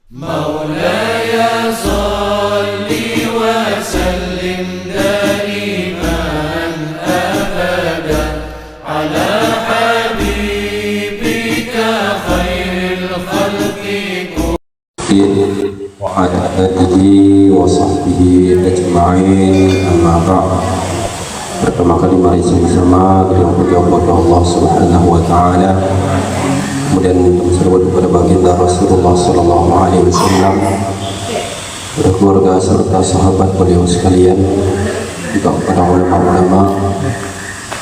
مولاي صل وسلم دائما أبدا على حبيبك خير الخلق وعلى آله وصحبه أجمعين. أما بعد. Pertama kali mari sama-sama kita berdoa kepada Allah Subhanahu wa taala. Kemudian bersalawat kepada baginda Rasulullah sallallahu alaihi wasallam, kepada keluarga serta sahabat beliau sekalian, juga kepada ulama-ulama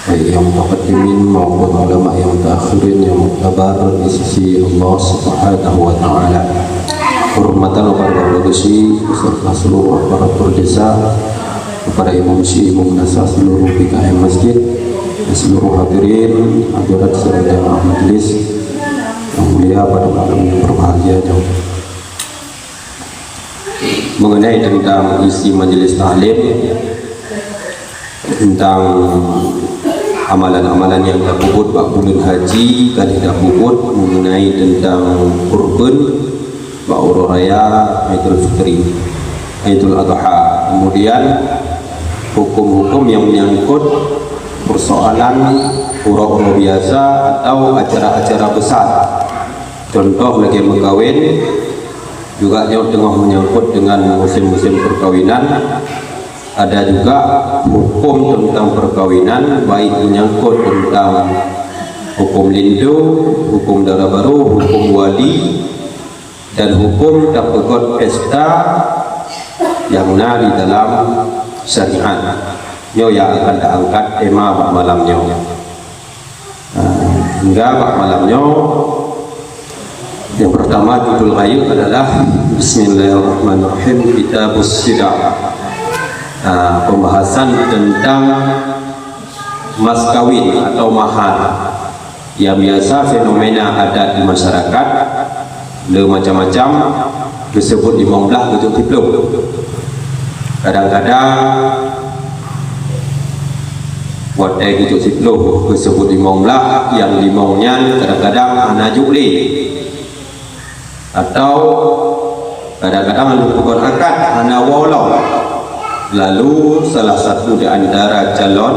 baik yang mutaqaddimin maupun ulama yang mutakhirin yang muktabar di sisi Allah Subhanahu wa taala. Hormatan kepada Gusti beserta seluruh aparatur desa, kepada imam syi, imam nasa, seluruh PKM masjid, dan seluruh hadirin hadirat serta majelis yang mulia pada malam yang berbahagia jauh. Mengenai tentang isi majelis taklim, tentang amalan-amalan yang dah puput bak bulan haji kali dah puput, mengenai tentang kurban bak urus raya Idul Fitri, Idul Adha, kemudian hukum-hukum yang menyangkut persoalan urus-urus biasa atau acara-acara besar. Contoh lagi berkahwin, juga yang tengah menyangkut dengan musim-musim perkawinan. Ada juga hukum tentang perkawinan, baik menyangkut tentang hukum lindung, hukum darah baru, hukum wali, dan hukum tak pegot pesta yang di dalam syariat. Nyo yang akan diangkat tema bak malamnya. Hingga bak malamnya yang pertama judul ayat adalah Bismillahirrahmanirrahim, Kitabus Sidah. Pembahasan tentang mas kawin atau mahar yang biasa fenomena adat di masyarakat, macam-macam disebut di monglah tujuh tipluk. Kadang-kadang wadai tujuh tipluk disebut di monglah, yang limongnya kadang-kadang anak jukli, atau kadang-kadang ada pukul akad anak walau. Lalu salah satu di antara calon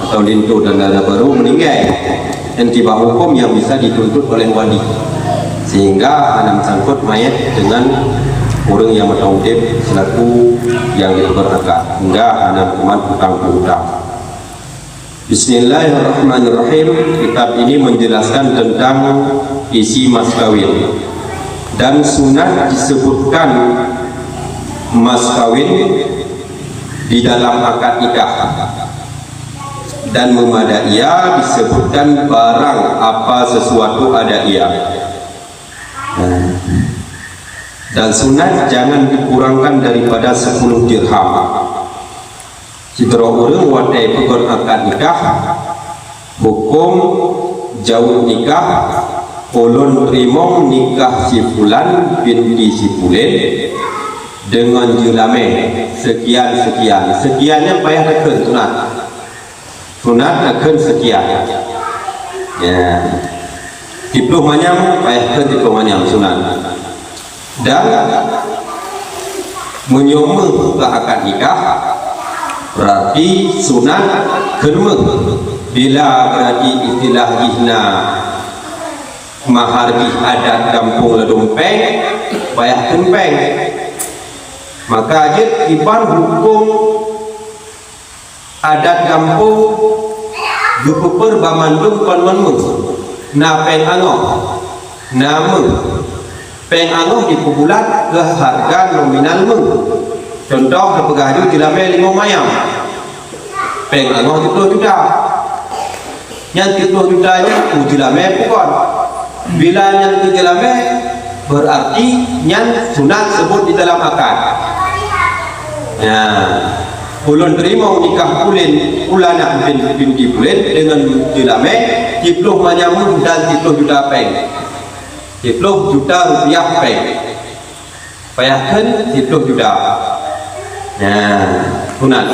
atau lintu dan dana baru meninggal, dan tiba hukum yang bisa dituntut oleh wali, sehingga anak sangkut mayat dengan orang yang bertanggung selaku yang dipukul akad, hingga anak kuman hutang berhutang. Bismillahirrahmanirrahim. Kitab ini menjelaskan tentang isi mas kawin, dan sunat disebutkan mas kawin di dalam akad nikah, dan memadaiyah disebutkan barang apa sesuatu ada ia. Dan sunat jangan dikurangkan daripada 10 dirham. Jika orang wadai pegon akad nikah, hukum jauh nikah, ulun terima nikah si fulan binti si fulan dengan julame sekian-sekian. Sekiannya payah tekan sunat. Sunat tekan sekian. Ya. Dipluh manyam payah tekan dipluh manyam sunat. Dan menyoma ke akad nikah berarti sunat kedua. Bila berarti istilah ihna mahar adat kampung ledumpeng payah kempeng, maka aja iban hukum adat kampung jukuper bamandung konmenmu na peng angoh nama peng angoh di pubulat ke harga nominal meng. Contoh kepegaju dilame 5 mayam, peng angoh 10 juta, yang 10 jutanya dilame pukon. Bila yang dilame berarti yang sunat sebut di dalam akad. Ya, ulun terima nikah ulana binti pulen dengan dilame 10 manyamun dan 10 juta peng, 10 juta rupiah peng, payahkan 10 juta. Nah, sunat.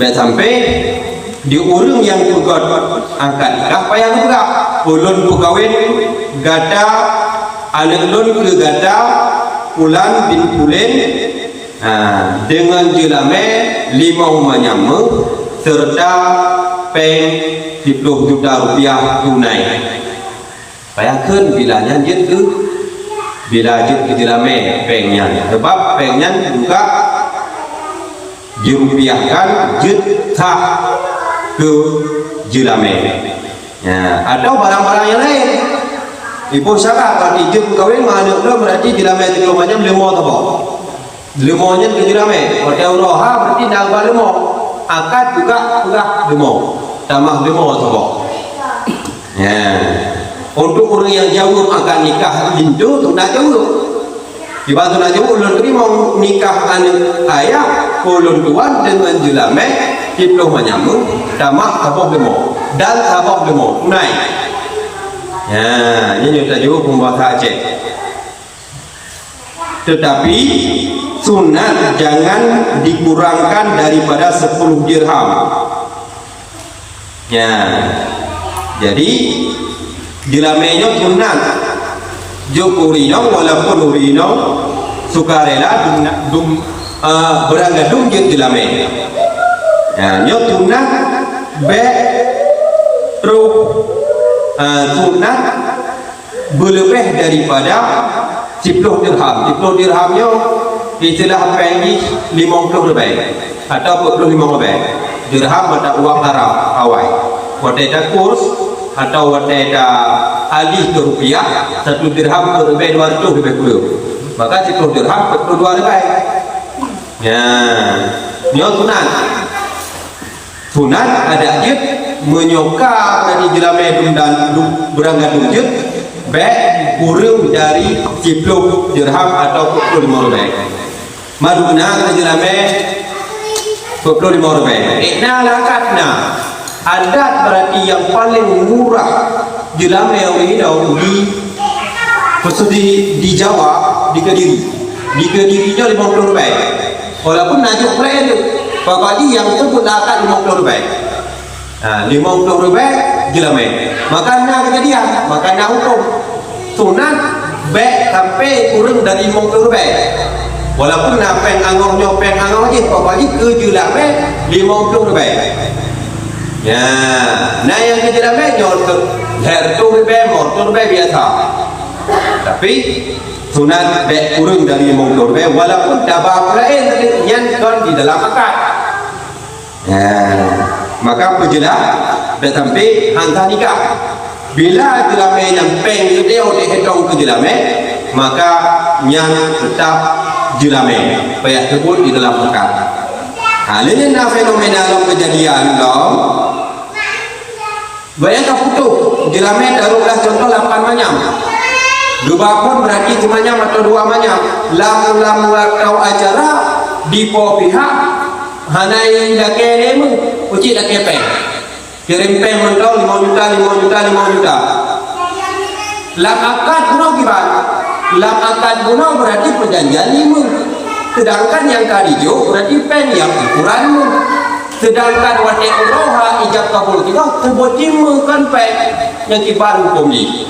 Baik sampai di urung yang pegot angkat nikah payah juga ulun pegawai gada anak lun ke gada Pulan bin Pulen dengan jelame 5 manyama serta peng 10 juta rupiah tunai. Bayangkan bila nyanjit ke bila jit ke jelame pengnya, sebab pengnya juga dirupiahkan juta ke jelame. Atau barang-barang yang lain. Ibu syarat kalau ijin kawin mana tu berarti jelame itu macam lemo tu boh. Lemonya ke jelame. Hotel roha berarti dah lemo. Akad juga lemo. Tambah lemo tu boh. Untuk orang yang jauh akan nikah lindu tu nak jauh. Dibantu nak jauh ulun tadi mau nikah anak ayah ulun tuan dengan jelame diploh menyamu tambah tabok lemo dan tabok lemo naik. Ini tak jauh pembahasan Aceh. Tetapi sunat jangan dikurangkan daripada 10 dirham. Jadi jelamenyo sunat Jokurino walaupun urino sukarela beranggadum je jelame. Nyo sunat be tru sunat berlebih daripada 10 dirham. 10 dirhamnya istilah pengi 50 lebih atau 45 lebih. Dirham atau uang Arab awal. Wadai kurs atau wadai alih ke rupiah 1 dirham ke lebih 200 lebih puluh. Maka 10 dirham 42 lebih. Ini sunat ada jid menyoka dari jelame dan berangkat jid baik kurang dari 10 dirham atau 45 lebih. Maduna ke jelame 25 lebih. Ikna lakatna adat berarti yang paling murah jelame yang ini khusus di Jawa di Kedirinya 50 lebih. Walaupun najuk lain pokoknya yang tersebut akan 50 lebih. 50 lebih jelame. Makanya kejadian, makanya hukum sunat baik sampai kurang dari 50 lebih. Walaupun peng angor je pokoknya ke jelame 50 lebih. Nah yang ke jelame jauh ke hertu lebih, mortu lebih biasa. Tapi sunat baik kurang dari 50 lebih walaupun dabah lain yang kan di dalam akad. Maka perjelas dah sampai hantar nikah. Bila jelame yang peng dia dihitung ke jelame, maka yang tetap jelame payah tersebut di dalam akad. Ini fenomena dalam kejadian dong. Bayangkan putus jelame taruhlah contoh 8 manyam. 2 pun berarti semanyam atau 2 manyam. Lam atau acara di po pihak hanai laki lemu ucik laki peng. Kirim peng mentau 5 juta. Lam akad bunuh gimana? Lam akad bunuh berarti perjanjian 5. Sedangkan yang karijo berarti peng yang ukuranmu. Sedangkan wadah uroha ijab kabul kita sebut 5 kan peng yang kibar hukum ni.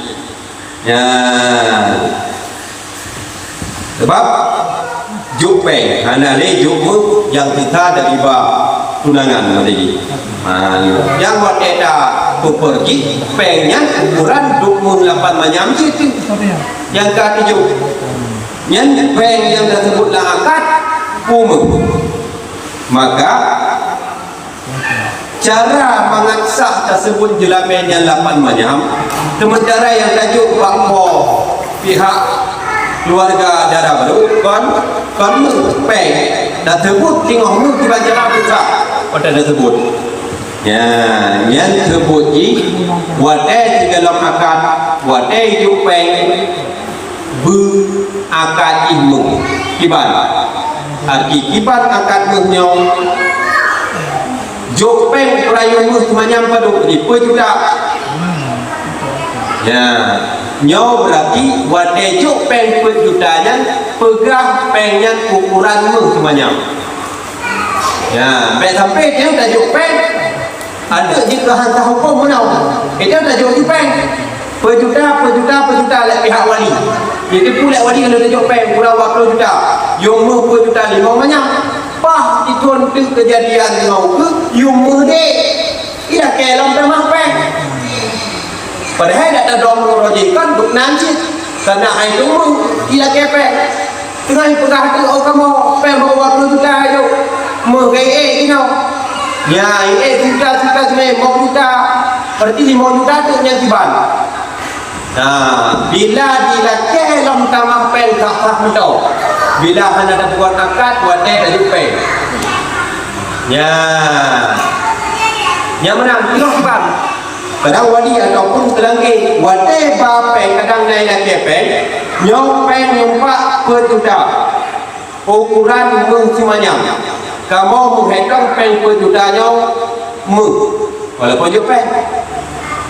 Sebab jupeng hanale jumu yang kita dari tunangan tadi. Yang wadeda pergi pengnya ukuran 28 manyam situ. Yang ketiga yang peng yang tersebutlah akad umum. Maka cara mengaksah tersebut jelamennya 8 manyam. Sementara yang tajuk bakpo pihak keluarga darah baru kon peng dah sebut tengok mu dibaca besar pada dah sebut yang sebut ji wadai di dalam akad wadai jupeng bu akad ilmu kiban arti kiban akad munyong jupeng perayaan mu semuanya pada ribu juga nyaw berarti wadai jupeng jutanya pegah pengnya ukuran mu semuanya. Baik sampai dia dah jupeng ada jika hantar hukum menau. Dia dah jupeng per juta lek pihak wali. Jadi pula wadi kalau dia jopeng kurang 20 juta. Yung 10 juta 5 banyak. Pah itu kejadian mau ke yung dek. Ida kelom tamah peng. Padahal dak ada dom rojikan duk nanti. Karena ai tu ida kepeng. Tengah pegah tu kamu peng 20 juta ayo. Mu gay you know. Ya, juta sebenarnya 5 juta. Berarti 5 juta tu yang tiban. Nah, bila kelom tamah pen tak mentau. Bila hana ada buat akad, buat tak jumpa. Ya. Yang menang kilo bang. Kadang wali ataupun kelangge, wate ba pen kadang naik nak pen. Nyong pen nyumpa per juta. Ukuran mung semuanya. Kamu menghitung pen per juta nyong mung. Walaupun je pen.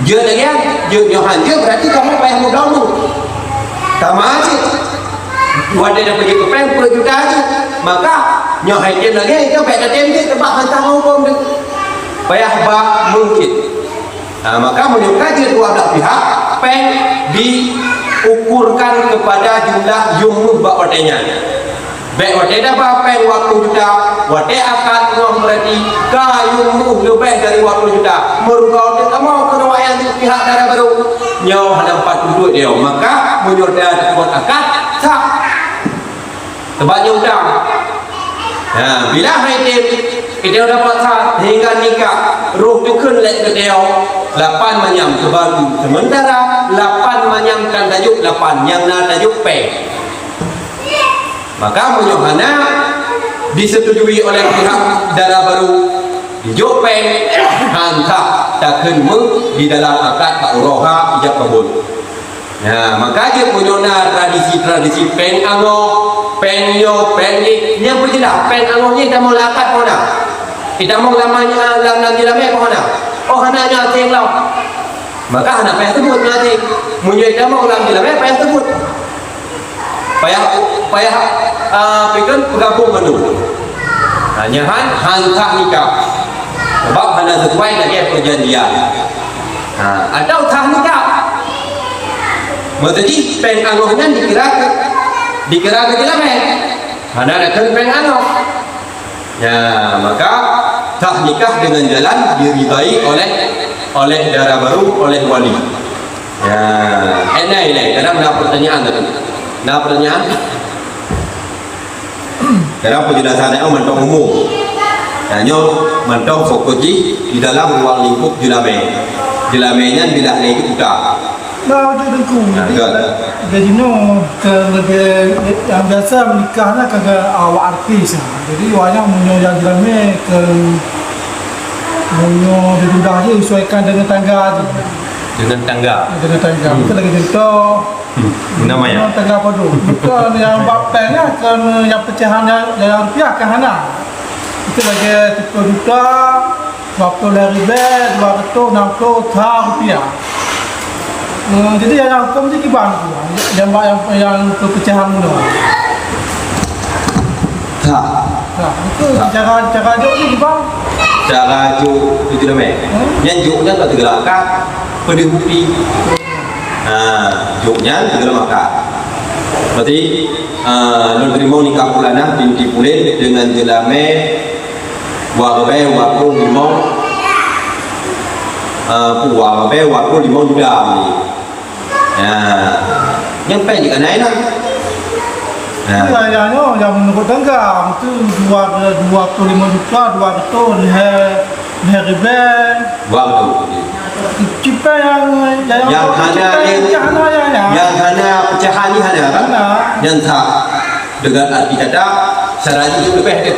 Je lagi ya, je berarti kamu payah mudah mu. Sama aja. Wadi dah pergi ke pen per juta aja. Maka nyoh hajen lagi itu payah datem je tebak hantar hukum dia. Payah ba mungkin. Nah, maka menunjukkan je dua belah pihak pen diukurkan kepada jumlah jumlah bak watenya. Baik wate dah ba pen 20 juta, wate akad uang berarti kayu lebih dari 20 juta. Merugau dia kamu kena wayang pihak darah baru nyawa ada 42 dia. Maka menyurda buat akad sah. Tebaknya undang. Nah, bila hakim kita dapat sah hingga nikah, ruh dukun lek ke dia 8 manyam kebaru. Sementara 8 manyam kan tajuk 8 yang na tajuk pen. Maka menyohana disetujui oleh pihak darah baru dijopeng hantar takkan di dalam akad tak uroha ijab kabul. Nah, maka dia punya tradisi pen ango, pen yo, pen ni, yang berjelas pen ango ni dah mau akad kau nak. Kita mau lamanya lam dilame kau nak. Oh hananya ting lau. Maka anak payah sebut nanti. Munyo dah mau lam dilame payah sebut. Payah pikir bergabung menu. Hanya hantar nikah. Sebab hanya sesuai dengan perjanjian. Atau tak nikah. Maksudnya pen angohnya dikira ke dalam hanya ada pen angoh. Ya, maka tak nikah dengan jalan diridai oleh darah baru, oleh wali. Ya, ini kadang ada pertanyaan tadi. Nah pertanyaan karena penjelasan yang mentok umum hanya mentok fokusi di dalam ruang lingkup jelamenya bila lagi udah nah jadiku jadi no ke yang biasa menikahnya kagak awak artis jadi banyak menyoal jelame ke menyo diudah aja sesuaikan dengan tangga kita lagi contoh namanya tangga apa tu bukan yang bapaknya kan yang pecahannya yang rupiah kan hana itu lagi 3 juta 20 ribu 260 rupiah. Jadi yang hukum ni kiban tu yang pecahan tu itu cara juk ni kiban cara juk itu namanya yang juknya tak tergerakan pendihupi juknya tergerakan berarti non terima nikah pulana binti pulen dengan jelame wabe waktu limau wabe waktu limau juga ni yang pen juga naik lah yang menurut tangga itu 25 juta 200 ribu waktu cipa yang hanya pecahan ni hanya kan yang tak dengan arti kata saranya juga lebih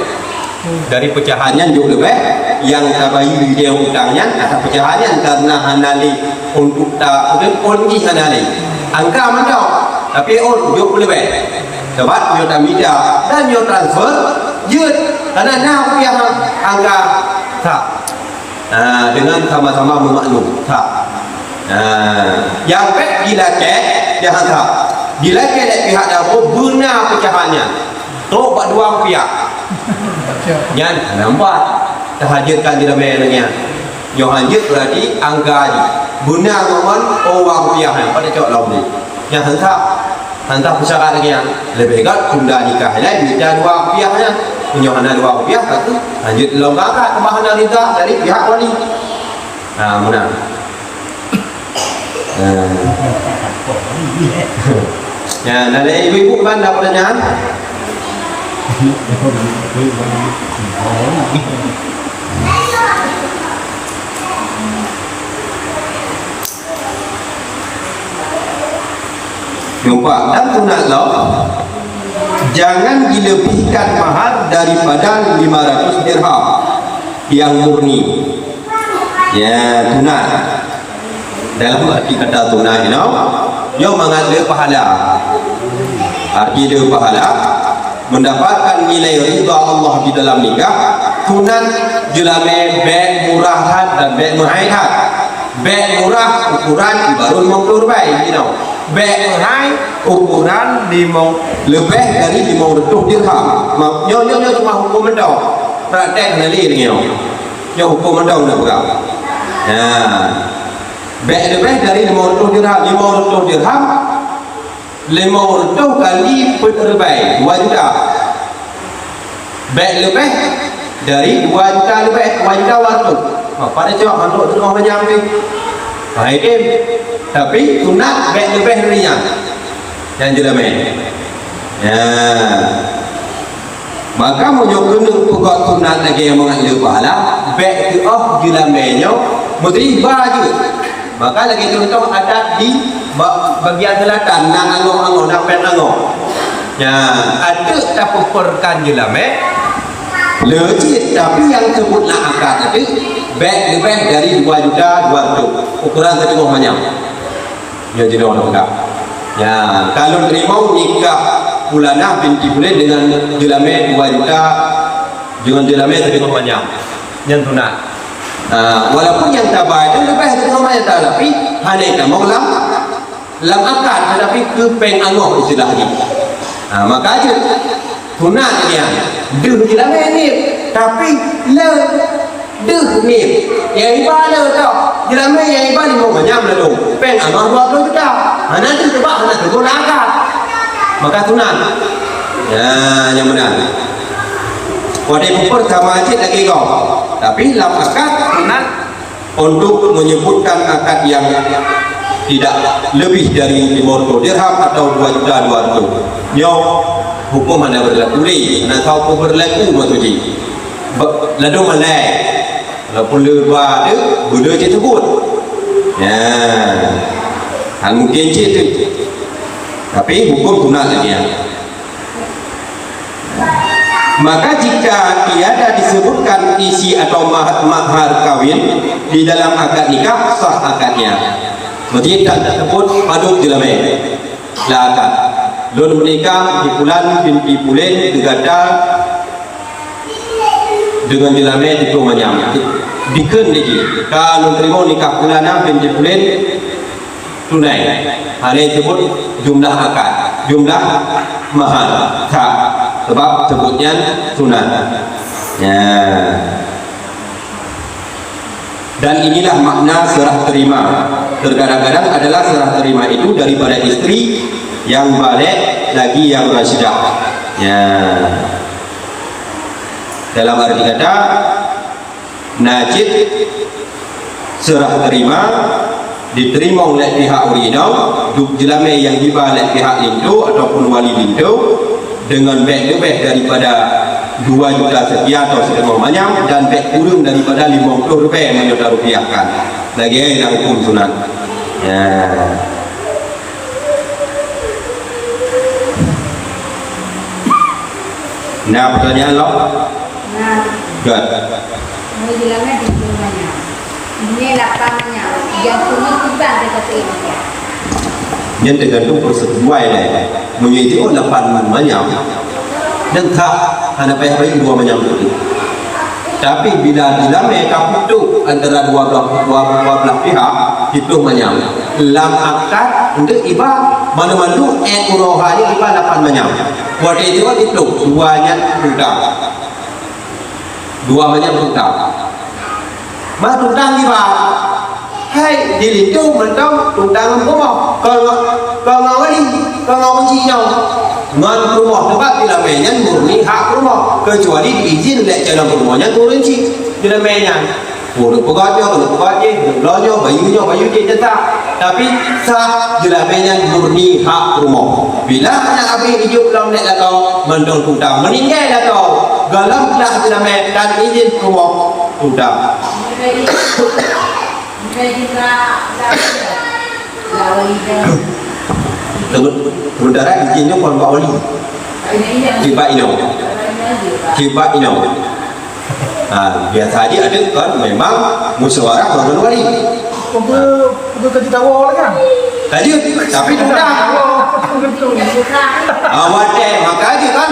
dari pecahannya juga lebih yang tabayu dia utangnya atau pecahannya karena hanali untuk tak on ni hanali angka mandau tapi on juga lebih sebab dia tak media dan dia transfer jut karena nak rupiah angka tak dengan sama-sama memaklum tak yang baik gila kek dia hantar gila kek dari pihak dapur benar pecahannya tu buat 2 rupiah yang nampak terhadirkan di dalam elnya yang hadir berarti angka ni benar ngomong orang rupiah pada cok laum ni yang hantar Antara pusaka lagi yang lebih dekat tunda nikah lain minta Rp2 nya punya hana Rp2 kata lanjut longgarkan kebahanan rida dari pihak wali. Mana ya, dan ibu-ibu kan dapat pertanyaan. Jumpa dan tunat lo, jangan dilebihkan mahar daripada 500 dirham yang murni. Ya, tunat. Dalam arti kata tunat, yang mengambil pahala. Arti dia pahala mendapatkan nilai ridha Allah di dalam nikah. Tunat jelame beg murahan dan beg mahal. Beg murah ukuran baru 50 rupiah, beg mahal ukuran lebih dari 500 dirham. Nyo cuma hukum mendau. Praktek nali ni nyo hukum mendau nak berapa? Beg lebih dari 500 dirham. 500 dirham 500 kali berterbaik 2 juta. Beg lebih dari 2 juta lebih 2 juta waktu. Pada jawab mantuk tu orang banyak ni. Baik tapi sunat beg lebih darinya. Yang jelame. Ya. Maka menyokong pokok sunat lagi yang mengambil pahala beg tu jelamenya mesti baju. Maka lagi contoh ada di bagian selatan nak angok nak pen angok. Ya, ada tak puperkan jelame legit tapi yang sebutlah akad tadi beg lebih dari 2 juta 200 ukuran tadi banyak ya jadi orang enggak ya kalau terima nikah bulanah binti bulan dengan jelame 2 juta dengan jelame tadi banyak yang tunat walaupun yang tabah itu lebih dari banyak tapi hanya mau lam akad tetapi ke peng angok istilahnya maka aja tunat dia deh jelame ni tapi le deh ni yang ibadah tau jelame yang ibadah mau banyak lalu peng angok 20 juta nanti coba nak gunakan maka tunat ya yang benar wadai pupur sama aja lagi kau tapi lam akad tunat untuk menyebutkan akad yang tidak lebih dari 50 dirham atau 2 juta 200 nyo hukum mana berlaku ni nak tahu hukum berlaku maksudnya lalu malai walaupun lebar ada boleh je sebut ya mungkin je tu tapi hukum tunat lagi ya. Maka jika tiada disebutkan isi atau mahar kawin di dalam akad nikah sah akadnya. Maksudnya tak tersebut paduk jelame lah akad lun menikah di bulan binti bulan digada dengan jelame itu macam diken lagi kalau terima nikah bulan binti bulan tunai hari sebut jumlah akad jumlah mahar tak sebab sebutnya sunat ya. Dan inilah makna serah terima. Terkadang-kadang adalah serah terima itu daripada istri yang balik lagi yang rasyidah. Ya. Dalam arti kata najib serah terima diterima oleh pihak urinau duk jelame yang dibalik pihak lindu ataupun wali lindu dengan beg lebih daripada 2 juta sekian atau setengah banyak dan beg kurang daripada 50 rupiah yang kita rupiahkan lagi yang hukum sunat ya. Nah pertanyaan lo good mau bilangnya di rumahnya ini lapangannya yang punya kubang dekat ini yang tergantung persetujuan menjadi 8 banyak dan tak ada baik-baik 2 banyak itu tapi bila mereka putus antara dua belah pihak itu banyak lam akad untuk ibadah mana-mana urohanya ibadah 8 banyak buat itu itu 2-nya hutang 2 banyak hutang mah hutang ibadah hai dilindu mentong tundang rumah kalau ini kalau kunci nhau ngan rumah tempat dilamenya murni hak rumah kecuali diizin oleh dalam rumahnya turun sih dilamenya boleh pegawai lo bayu je tak tapi sah dilamenya murni hak rumah bila anak abis hidup dalam nek kau mendong tundang meninggal lah kau galamlah dilamenya dan izin rumah tundang Sementara izinnya kalau Pak Oli Kipak Ino biasa aja ada kan memang musyawarah dengan wali Pergi kerja tawa kan? tadi tapi tidak wadah maka aja kan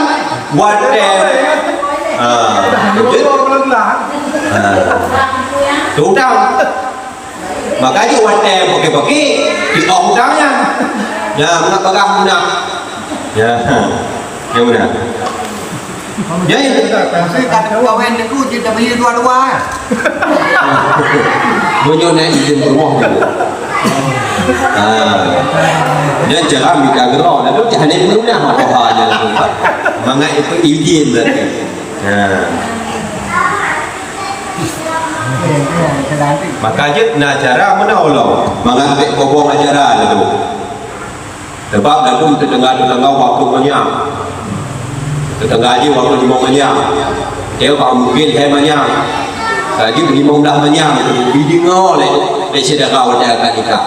wadah tundang makanya wadah pakai-pakai di tundangnya ya nak pegang mudah ya yang mudah ya itu Kata kawan aku je tak bagi dua-dua. Bunyo naik izin rumah dulu dia jalan minta gerok lalu jangan naik mudah apa aja mangat itu izin berarti makanya nak cara mana Allah mangat kobong acara itu sebab lalu terdengar waktu banyak terdengar aja waktu limau banyak dia kalau mungkin saya banyak lagi limau dah banyak bidingo le sedekah wadah kat kita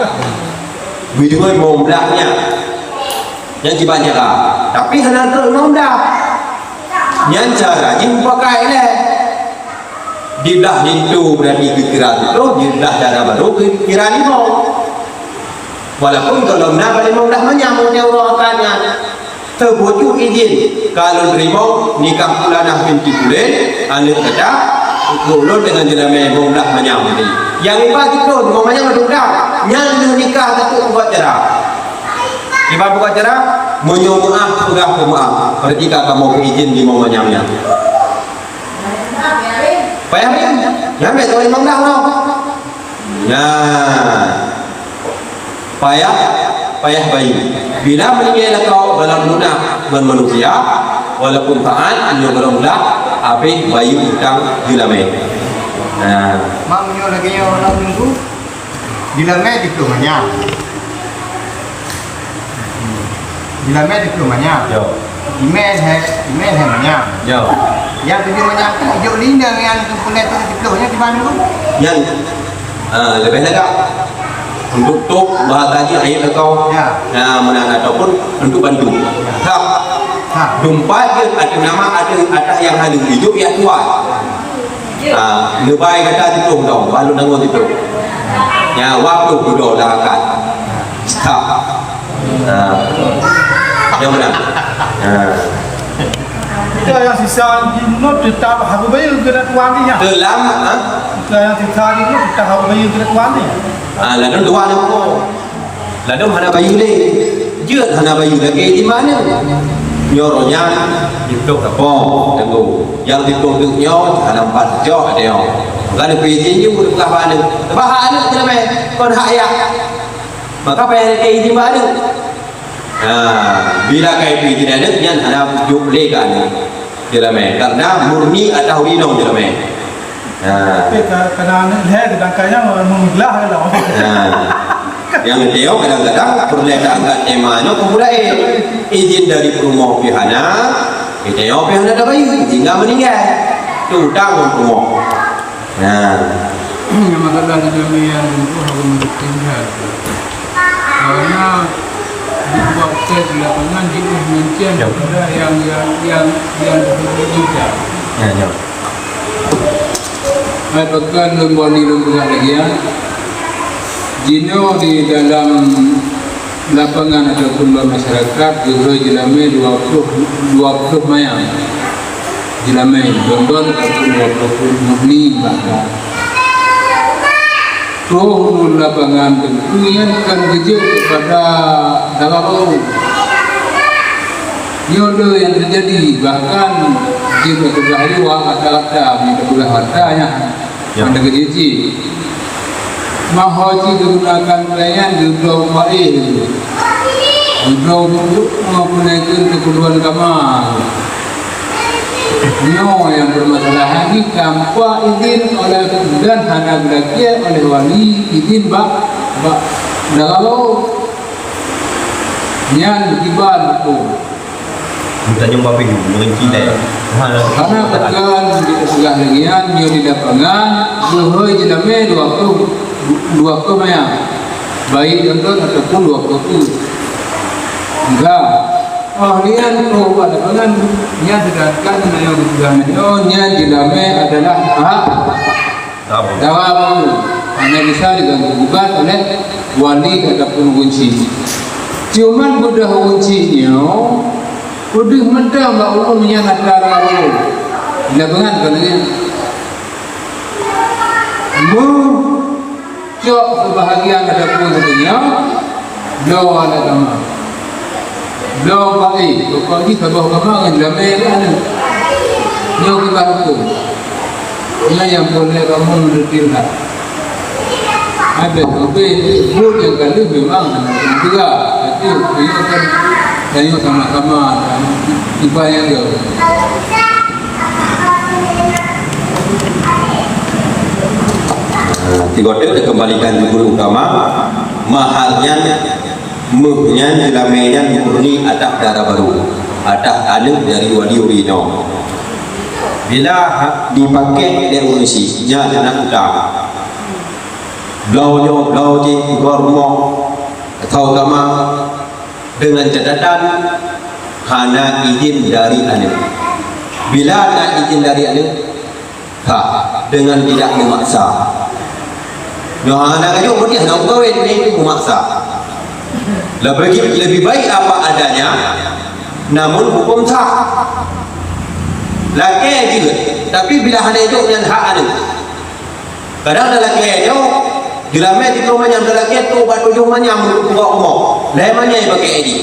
bidingo mau belaknya yang dibanyak tapi hanya terlalu dah yang cara jumpa kai le didah itu berarti kira itu didah cara baru kira limau walaupun kalau nak limau dah banyak mau dia orang tanya terbujuk izin kalau limau nikah pulanah binti bulan anda kata ulun dengan jenama bomdah manyam tadi yang iba itu mau manyam ada yang nikah satu buat cara iba buat cara menyomaah sudah pemaaf ketika kamu izin di mau manyamnya payah ya betul memang dah no ya payah bayi bila meninggal kau dalam lunak manusia walaupun taat anu berumlah api bayi utang dilamai Mamnyo lagi yang orang minggu dilamai diplomanya. Dilamai diplomanya. yo Email hai mana? yo Yang tujuh banyak hijau lindang yang punya tu diplomanya di mana tu? yang lebih lagi untuk tok bahagia ayat kau Ya. mana ataupun untuk bantu dumpat dia ada nama ada yang ada hidup yang kuat ngebai kata itu dong baru nanggung itu ya waktu duduk lakukan yang mana Kita yang sisa jinut tetap harus bayar kena tuan ni ya. dalam Kita yang sisa jinut tetap harus bayar kena tuan ni. lalu dua lempo lalu mana bayu le dia mana bayu lagi di mana nyoronya itu apa tunggu yang ditunggu nyor ada 4 jauh ada yang kan izin je bukan mana bahan kenapa kon hak ya maka payah ke izin mana bila kai izin ada yang ada jumlah kan jelamai karena murni atau dinong jelamai Tapi kadang-kadang lihat kadang-kadang menggelah lah. yang dia kadang-kadang perletaan temanya kemudian izin dari rumah pihana kita pihana ada bayi tinggal meninggal tu tanggung rumah masalah kedamaian itu harus ditinggal karena dibuat tes di lapangan di penghentian kepada yang juga apakah lembaga lagi ya Jino di dalam lapangan ataupun masyarakat juga jelamai 20 mayang jelamai dondon ataupun 20 murni bahkan roh lapangan tentunya akan kerja kepada Davao nyodo yang terjadi bahkan jika terjadi wang kata-kata minta pula hartanya yang ada kerja Mahoji digunakan pelayan di Blau Mail di Blau mempunyai keperluan kamar yang bermasalah ini tanpa izin oleh dan hanya berakhir oleh wali izin bak kalau nyan kibal hukum Tanya babi merinci dah. karena pekan di sebelah lagian dia di lapangan berhoi jelame dua ke maya baik contoh ataupun dua ke enggak ahlian oh pada lapangan nya sedangkan yang di sebelah nya jelame adalah hak dawamu hanya bisa diganggu gugat oleh wali ataupun kunci cuman budak kuncinya udah mentah mbak umumnya ngadar lalu lapangan katanya cok kebahagiaan ataupun katanya doa ada kama doa baik pokoknya sabah kama dengan lamai kan nyaw kita hukum ini yang boleh kamu mendetilkan ada tapi buat yang kali memang juga tapi ini akan tanya sama-sama tiba yang dia tiga hotel dikembalikan di guru utama mahalnya muhnya jelamenya murni ada darah baru ada anak dari wali urino bila dipakai dari unisi nya anak utama blau je gormo atau kama dengan catatan hana izin dari anak bila ada izin dari anak dengan tidak memaksa hana kayu dia nak kawin ni memaksa lebih baik apa adanya namun hukum sah laki juga tapi bila hana itu dengan hak anak kadang ada laki itu dilamai di rumahnya lelaki itu obat ujung manyam untuk buat umur lemanya yang pakai ini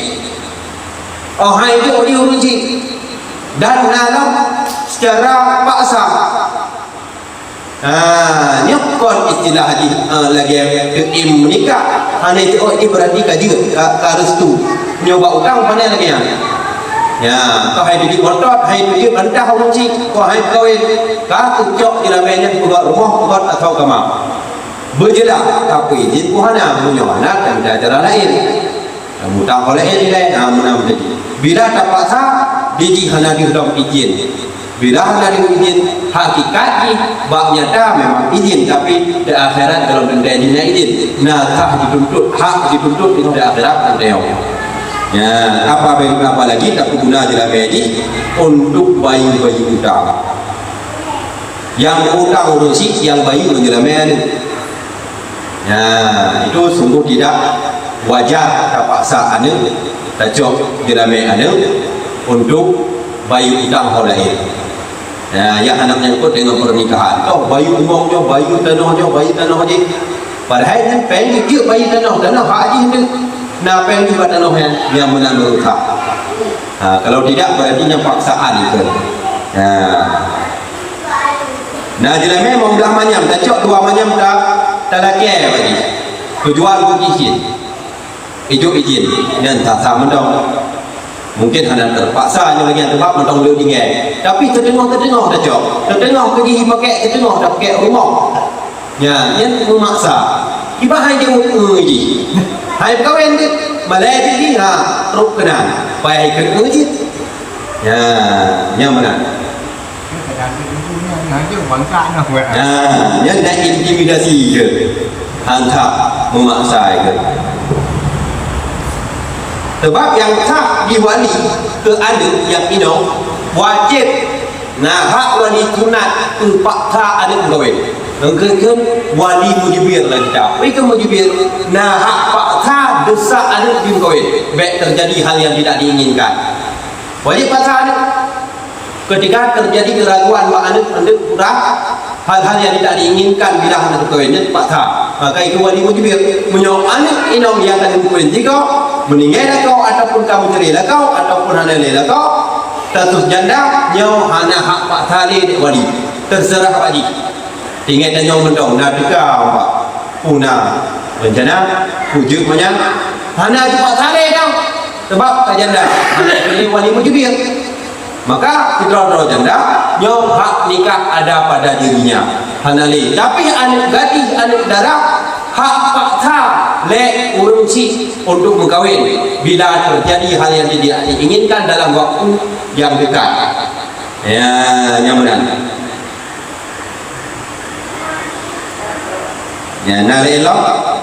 oh hai itu diurusi dan nalam secara paksa nyokon istilah haji lagi im menikah hanya itu oh ini berarti kaji harus tu nyoba utang mana lagi ya kau hai di kotor hai di bantah urusi kau hai kawin kau ucok dilamainya buat rumah buat atau kamar berjelas tapi izin kuhana punya anak dan cara lain mutang oleh ini menang bila terpaksa diji hana dihukum izin bila hana dihukum izin hakikatnya bab nyata memang izin tapi di akhirat dalam benda izinnya izin nah hak dituntut itu di akhirat dan ya apa lagi tak guna dalam ini untuk bayi-bayi utang yang utang urusi yang bayi menjelamkan ya itu sungguh tidak wajar terpaksa anak tajok diramai anak untuk bayi utang orang lain ya yang anak nyangkut dengan pernikahan bayi umumnya bayi tanahnya padahal kan pengen dia bayi tanah haji ni nah pengen juga tanahnya yang menanggung hak kalau tidak berarti yang paksaan itu nah diramai mau belah manyam tajok dua manyam tak lagi bagi tujuan izin hidup izin dan tak sama dong mungkin hanya terpaksa hanya lagi yang tempat mentang boleh tinggal tapi terdengar dah cok terdengar pergi pakai terdengar dah pakai rumah ya yang memaksa iba hanya uji hai kawan dia malai tinggi teruk kena baik ke uji ya yang mana yang nak intimidasi ke hantar memaksa ke sebab yang tak diwali ke anak yang ino wajib hak wali tunat paksa anak kawin mengkekan wali mujibir lagi tak mereka mujibir hak paksa desak anak kawin baik terjadi hal yang tidak diinginkan wajib paksa anak ketika terjadi keraguan mak anak kurang hal-hal yang tidak diinginkan bila anak kawinnya paksa maka itu wali mujibir menyokong anak inom yang akan kawin jika meninggal kau ataupun kamu cerai kau ataupun halal kau status janda nyaw hana hak paksa wali terserah pak ji tinggal dan nyaw mendong nak kau pak Puna rencana wujud banyak hana cepat sale dah sebab janda ini wali mujibir maka fitrah janda nyo hak nikah ada pada dirinya hanali tapi anak gadis anak darah hak paksa le urusi untuk berkahwin bila terjadi hal yang tidak diinginkan dalam waktu yang dekat ya nyaman ya nari elok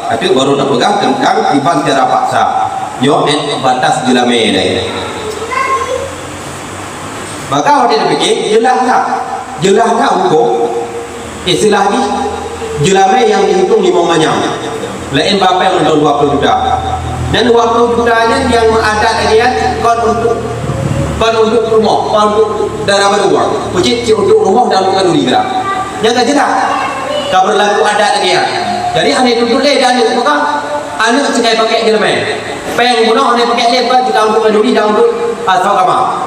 tapi baru nak pegang tentang tiban tiara paksa yo batas jelame dai maka orang dia fikir jelas tak hukum istilah ni jelame yang dihitung 5 manyang lain bapa yang untuk 20 juta dan 20 jutanya yang ada dia kon untuk rumah kon untuk darah beruang pucit untuk rumah dan untuk duri gerak jaga jelas kau berlaku ada dia jadi ane tuntut le dan maka ane sekai pakai jelame peng bunuh ane pakai le ba kita untuk duri dan untuk asal kama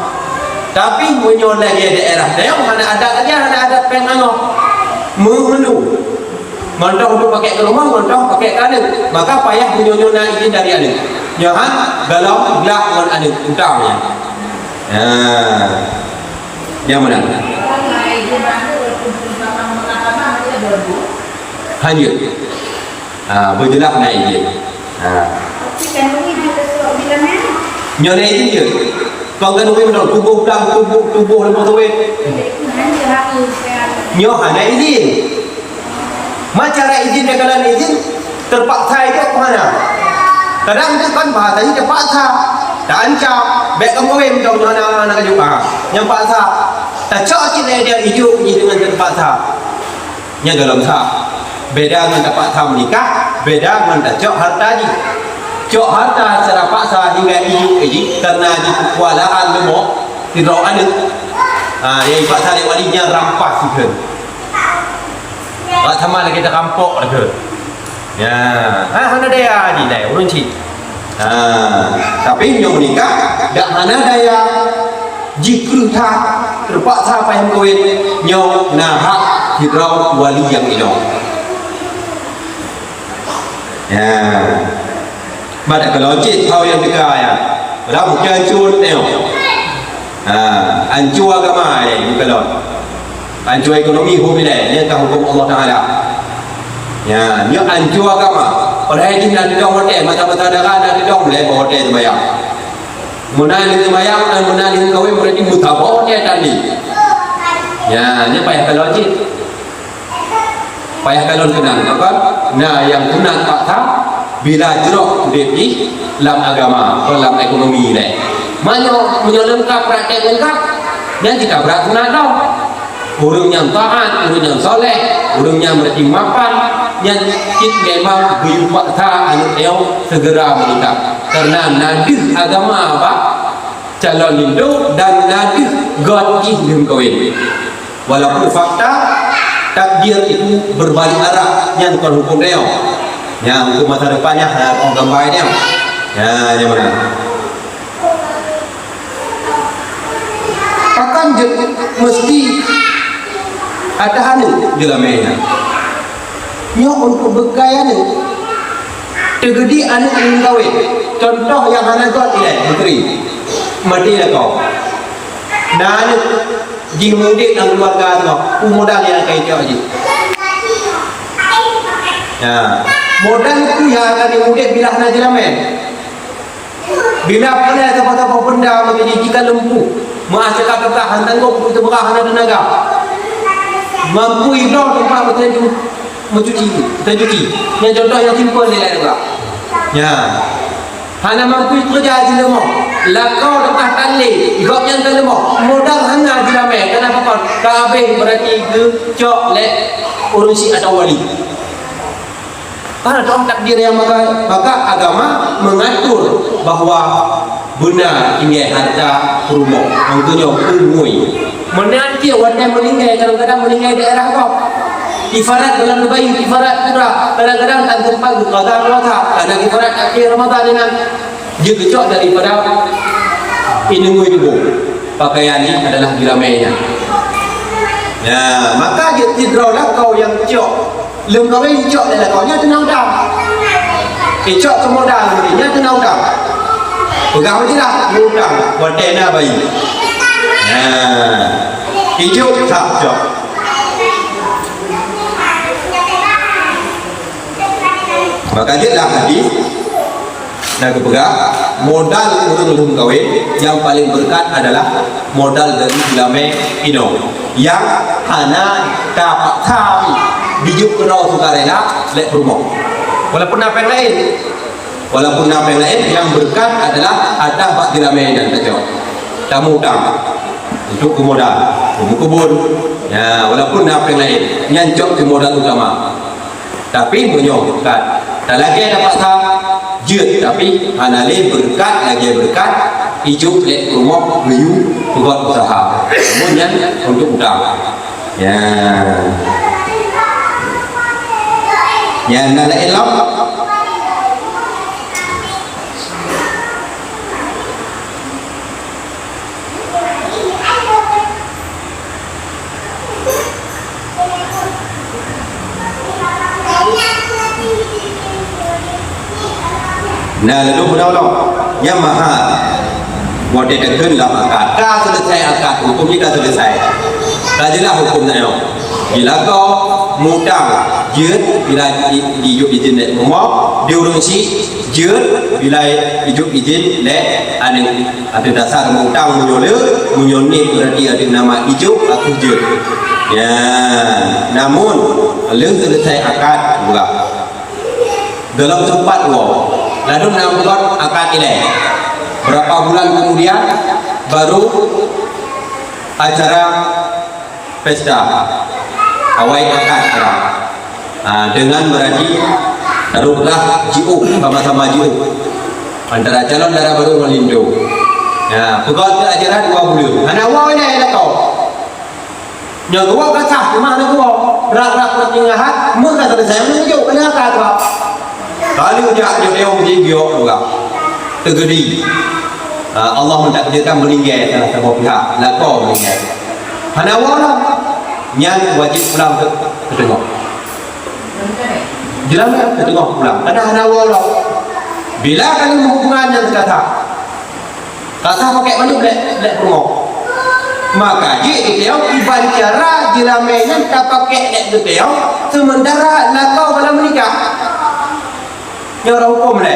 tapi menyoleh dia daerah dia mana ada dia ada peng ano mengunduh mentah untuk pakai ke rumah mentah pakai ke ane maka payah menyonyona izin dari ane jangan galau gelak dengan ane utamanya yang mana hanya berjelas naik dia nyoleh izin dia kau kan ubi betul tubuh lemah tuwe nyo hana izin macam cara izin dia kalau izin terpaksa itu mana kadang itu kan bahasanya terpaksa tak ancam baik kamu betul anak juga yang paksa tak cocok dia hidup dengan terpaksa nya dalam sah beda dengan terpaksa menikah beda dengan tak cocok harta ni cok harta secara paksa hingga hidup ini karena di kekuasaan lemah tidak ada yang paksa dia walinya rampas itu tak sama lagi kita rampok lagi ya hana daya di daya urun cik tapi yang menikah tak hana daya jikru tak terpaksa payah kawin nyok hak hidrau wali yang ini ya pada kalau cik tahu yang dekat ya dah bukan cun tengok ancur agama ni kalau ancur ekonomi hukum ni dia tahu hukum Allah Taala ya dia ancur agama orang ini nak dong hotel macam-macam darah nak dong boleh bawa hotel bayar munali bayar dan munali kawin berarti mutabah dia tadi ya dia payah kalau cik payah kalau kenal kan nah yang kenal tak tahu bila jerok depi dalam agama dalam ekonomi ni mana menyelengkap praktek lengkap yang kita berat nak tahu orang yang taat orang yang soleh orang yang bertimapan yang memang berupaksa anu eo segera menikah karena nadir agama apa calon Hindu dan nadir God Islam kawin walaupun fakta takdir itu berbalik arah yang bukan hukum dia yang untuk masa depannya orang gambar dia ya yang mana akan mesti ada hal dalam mainan yang untuk berkaya ni tergedi anak yang kawin contoh yang anak kau tidak menteri mati lah kau dan di mudik dan keluarga tu modal yang kaya jauh je ya modal itu yang akan dimudik bila nak jelamen bila pernah apa-apa benda menjadi jika lempu menghasilkan ketahan tangguh untuk berahan tenaga mampu hidup tempat mencuci yang contoh yang simple ni lah juga ya hanya mampu kerja di lemah lakau tempat tali ikut yang ke lemah modal hanya jelamen kenapa kau kabeh berarti kecok lek urusi atau wali karena dalam takdir yang maka agama mengatur bahawa benar tinggal harta rumah tentunya kumui menanti orang meninggal kadang-kadang meninggal daerah kau ifarat dalam bayi ifarat pura kadang-kadang tak tempat qada ada ifarat akhir Ramadan dengan dia kecok daripada inungui ibu pakaian ini adalah diramainya ya maka dia tidrolah kau yang kecok lưng kahwin icok dan lakonnya tenang dah. Icok ke modal nya tenang dah. Pegang je lah modal buat dana bayi. Nah, icok tak jok. Maka dia lah hadis dan kepegang modal untuk lum kahwin yang paling berkat adalah modal dari Bilame Ino yang hana dapat tahu bijuk kena sukarela lek rumah. Walaupun apa yang lain yang berkat adalah ada bak Bilame dan tajau tamu utang untuk ke modal kebun ya, walaupun apa yang lain nyancok ke modal utama tapi menyokkat tak lagi dapat sah jut tapi hanale berkat lagi berkat hidup lek rumah riu buat usaha kemudian untuk udang ya yang nala elok nah lalu menolong yang mahal buat dia dekat dalam akad dah selesai akad hukum ni dah selesai dah jelas hukumnya bila kau mudang jut bila hidup izin lek rumah dia urung si jut bila hidup izin lek ada dasar mudang menyoleh berarti ada nama hidup atau jut ya namun lalu selesai akad juga dalam tempat lalu melakukan akad ini. Berapa bulan kemudian baru acara pesta awal akad dengan berarti taruhlah JO sama-sama JO antara calon darah baru melindo. Ya, pegawai acara 2 bulan. Anak awal ini ada kau. Yang awal kasah di mana kau? Rak-rak pertengahan, mereka selesai menunjuk kena akad kau. Kalau dia yang menjigio juga tergedi Allah mentakdirkan meninggal salah satu pihak lakau meninggal hanawalah yang wajib pulang ke tengok jelas ke tengok pulang karena hanawalah bila kali hubungan yang sekata pakai mana boleh tengok maka jika dia iban cara jelamainan tak pakai lek dia sementara lakau dalam menikah orang hukum ni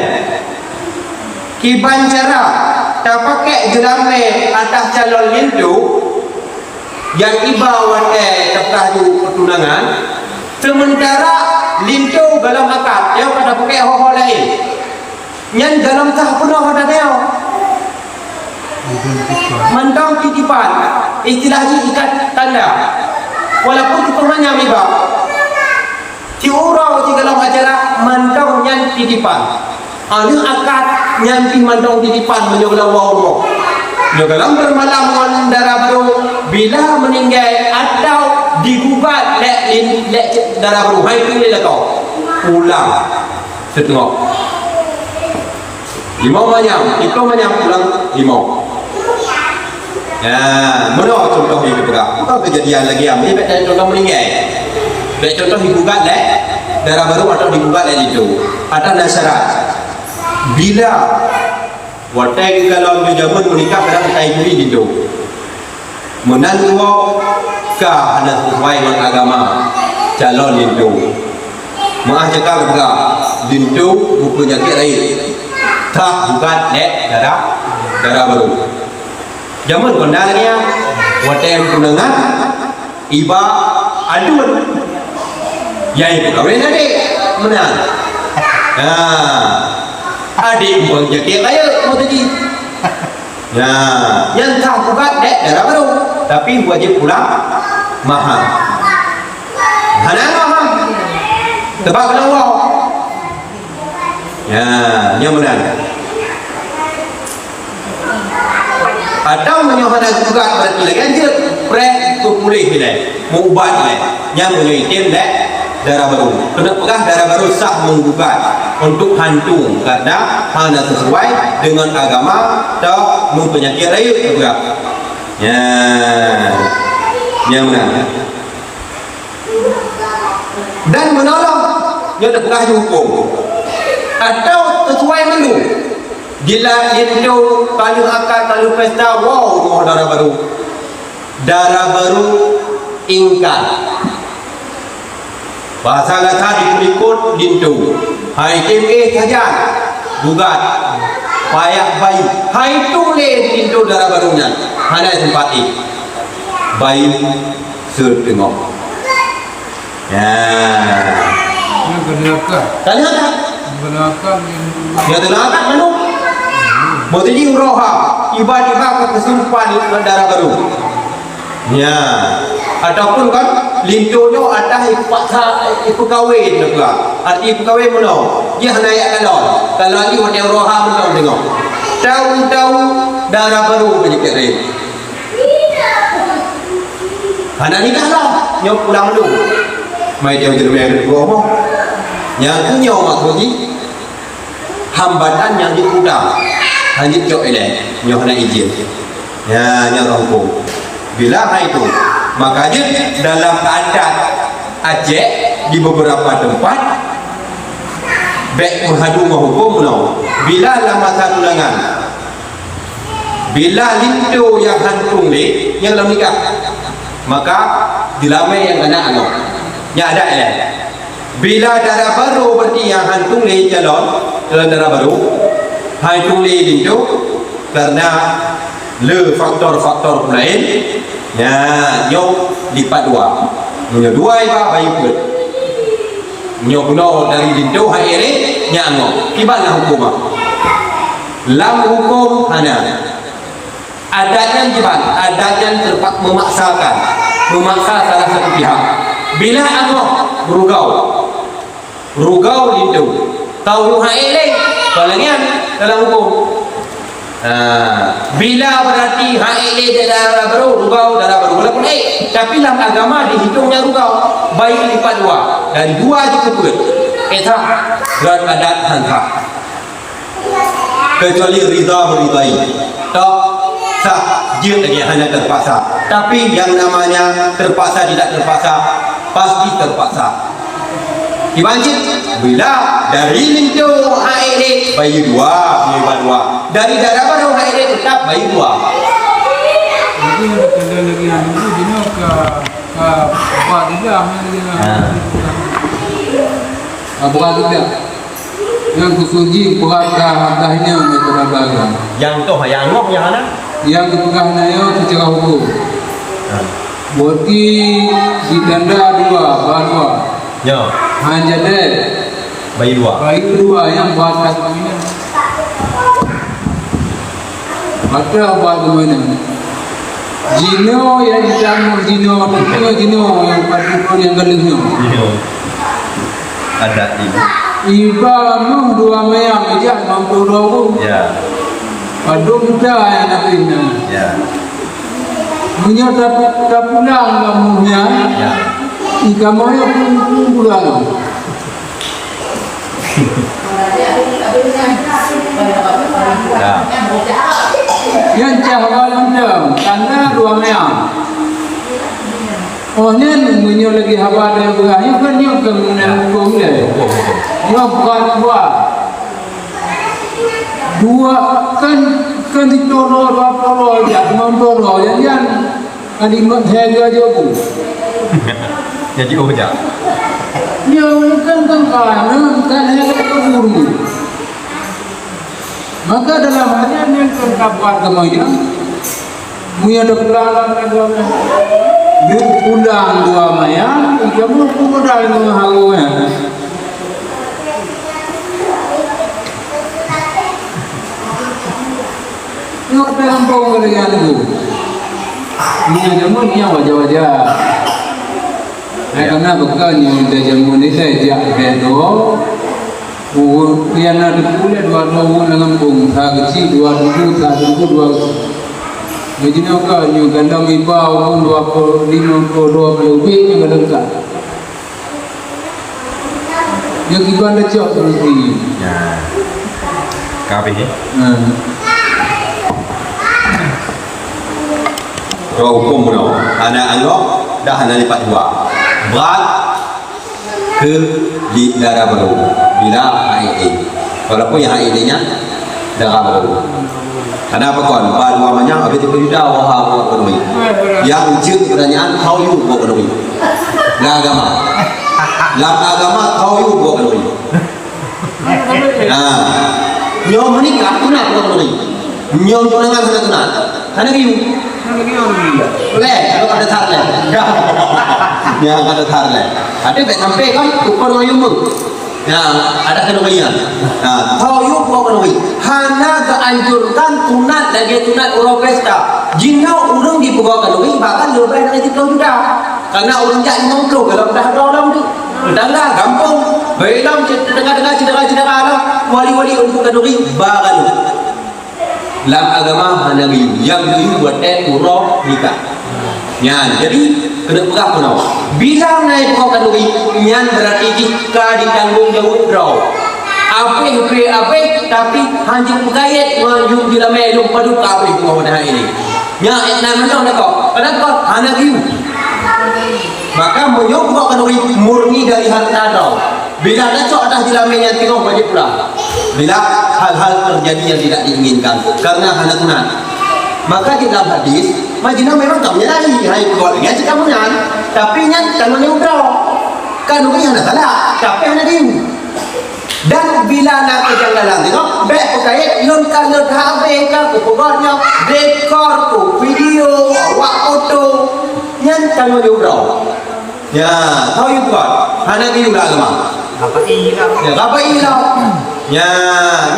kiban cara tak pakai jerame atas calon lindu yang ibawan terkah tu pertunangan sementara lindu dalam akad dia pada pakai hal lain yang dalam sah penuh ada dia mantang titipan istilahnya ikat tanda walaupun tipuannya iba si orang di dalam acara mantau yang titipan ada akad yang mantau titipan menyolah wawah dalam bermalam darah baru bila meninggal atau digugat lek darah baru hai pilih lah kau pulang setengah 5 manyam itu manyam pulang 5 ya mana contoh ini bukan kejadian lagi ini contoh meninggal baik contoh digugat darah baru atau digugat itu ada nasyarat bila watai kalau zaman menikah kadang kita ini itu menantu kah ada sesuai dengan agama calon itu maaf cakap juga itu bukunya kira tak gugat darah baru zaman kondannya watai tunangan iba aduan yang ibu kahwin adik menang adik buang jaket kaya mau tadi yang tak buat darah baru tapi wajib pulang mahal hana mahal tebak kena uang yang menang atau menyohana juga berarti lagi aja pulih mau ubat yang menyoitim darah baru kena pegah darah baru sah menggugat untuk hantu karena hanya sesuai dengan agama atau mempunyai rayu juga yang mana dan menolong yang tengah hukum atau sesuai menu gila itu kalau akad kalau pesta wow darah baru ingkar bahasa Latin berikut dintu hakim saja gugat payah bayi hai tulis dintu darah barunya hanya tempat ini bayi setengah ya kalian Benarkah dia terangkat manu berarti uroha tiba-tiba kesumpah darah baru ya ataupun kan lintunya ada ibu kawin juga arti ibu kawin mana dia naik kalau lagi hotel uroha mana tengok tahu darah baru penyakit anak nikah lah nyok pulang dulu mai dia jadi bohong yang punya maksudnya hambatan yang diudang hanya cok elek nyoh nak izin ya nyoh hukum bila itu makanya dalam adat Aceh di beberapa tempat baik menghadu hukum no bila lama satu lengan bila lintu yang hantung ni yang dalam nikah maka dilamai yang kena ano nya ada elek bila darah baru berarti yang hantung ni calon dalam darah baru hantung ni lintu karena le faktor-faktor lain ya nyok lipat dua nyok dua iba bayi pun nyok no dari lintu hai ini nyangok kibana hukum lam hukum hanya adatnya gimana adatnya terpaksa memaksa salah satu pihak bila angok rugau lintu tahu haile balangian dalam hukum bila berarti haile darah baru rugau darah baru walaupun tapi dalam agama dihitungnya rugau baik lipat dua dan dua cukup eta berat adat hantah kecuali rida meridai tak sah dia lagi hanya terpaksa tapi yang namanya terpaksa tidak terpaksa pasti terpaksa dibanjir bila dari lintu HED bayi dua dari darah baru HED tetap bayi dua jadi ada lagi yang itu jenuh ke buat tidak buat tidak yang kusuji buat harganya mereka bagian yang tu yang ngok yang mana yang kepegahnya secara hukum berarti ditanda dua ya hanya deh bayi dua yang buat permainan ada buat permainan jino yang dicampur jino yang pada yang galingnya ada ini iba mu dua mayang aja mampu dua ya aduh muda yang nakina ya punya tak pulang kamunya ya ika moyo pun pulang ya yang cahwalan dam karena dua mayang oh ni punya lagi hawa dia berani kan dia kemudian hukum dia dia bukan dua kan ditoro aja mentoro yang ada harga juga jadi oja dia kan harga kubur maka dalam hanya yang terkabar kemudian punya pulang dia pulang dua mayang kamu modal menghalunya nak terlampau dengan itu punya jamun yang wajah-wajah karena bukan yang jamun ini saya bedo yang ada kuliah dua dengan pun kecil dua jadi nak yang gandam ibau pun 25 lebih yang lengkap yang iban dah cok seperti ya kabeh hukum no anak anggap dah hanya lipat dua berat ke darah baru bila HID. Walaupun yang HID-nya darah baru. Kenapa kon? Namanya habis itu sudah wahab kanui. Yang ujian pertanyaan how you buat kanui. Lah agama. Lah agama how you buat kanui. Nah, nyo menikah tunat buat kanui. Nyo tunangan sana tunat. Sana kiu. Boleh kalau ada tarle. Ya ada tarle. Ada tak sampai kan tukar ngayu mung. Ya, ada kenuian. Nah, tahu buat kenui. Hana keanjurkan tunat lagi tunat orang pesta. Jika orang dibuat kenui, bahkan lebih dari itu juga. Karena orang jangan ngomong kalau dah ada orang tu, dah gampang. Baiklah, tengah-tengah cedera lah. Wali-wali untuk kenui, bahkan. Dalam agama hana yang buat urang nikah. Ya, jadi kena pegang pun. Bila naik kau kanui, nyan berarti jika ditanggung jawab draw. Apa tapi hanjung pegayat menjung bila melum padu kape kau dah ini. Nya nama mana kau? Kenapa? Hana kiu. Maka menyok kau kanui murni dari harta draw. Bila dah cok dah dilamenya tengok wajib pula. Bila hal-hal terjadi yang tidak diinginkan karena hana tunat. Maka di dalam hadis, majina memang tak menyalahi hai keluarga jika menyan, tapi nyan kalau neutrau, kan mungkin ada salah, tapi hanya diu. Dan bila nak kejanggalan tengok, baik percaya yon kalau habe ka kepogarnya, rekor tu video, awak foto, nyan kalau neutrau. Ya, tahu itu kan? Hanya diu agama. Apa ilah? Ya, apa ilah? Ya,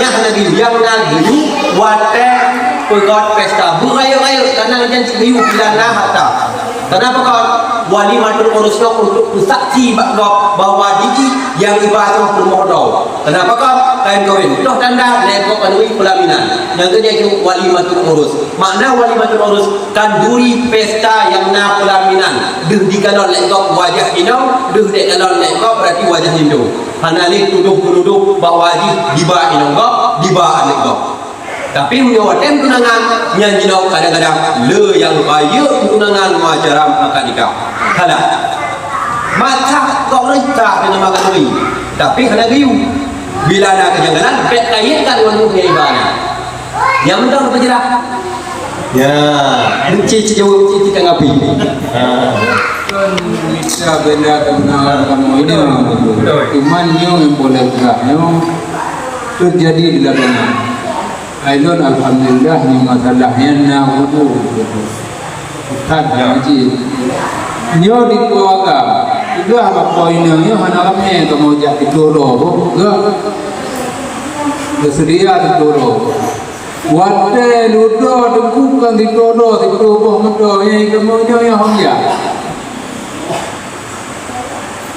hanya diu yang nak diu, wadah. Pegot pesta berayo-ayo karena janji biu bila nak harta. Kenapa kau wali matur urusnya untuk bersaksi bahawa diri yang ibadah bermodal. Kenapa kau kain kawin? Toh tanda lekok kanui pelaminan. Yang kedua itu wali matur urus. Makna wali matur urus kanduri pesta yang na pelaminan. Deh di kalon lekok wajah inau, deh di kalon lekok berarti wajah Hindu. Hanali tuduh bahawa diba inau kau, diba anek kau. Tapi menyawatem tunangan nyanjinau kadang-kadang le yang baik tunangan majaram akad nikah. Halah. Mata kau rita dengan makan ni. Tapi kena giu. Bila ada kejanggalan, bet kaitkan dengan dunia ibadah. Yang menang apa jelah? Ya, cici jauh cici tengah api. Kan bisa benda kebenaran kamu ini memang betul. Cuman yang boleh geraknya terjadi di lapangan. Aidon alhamdulillah ni masalahnya na wudu. Ustaz haji. Nyo di keluarga. Itu apa poinnya hana kami kamu jak ditoro. Enggak. Bersedia ditoro. Wate ludo bukan ditoro medo yang kamu yang hongya.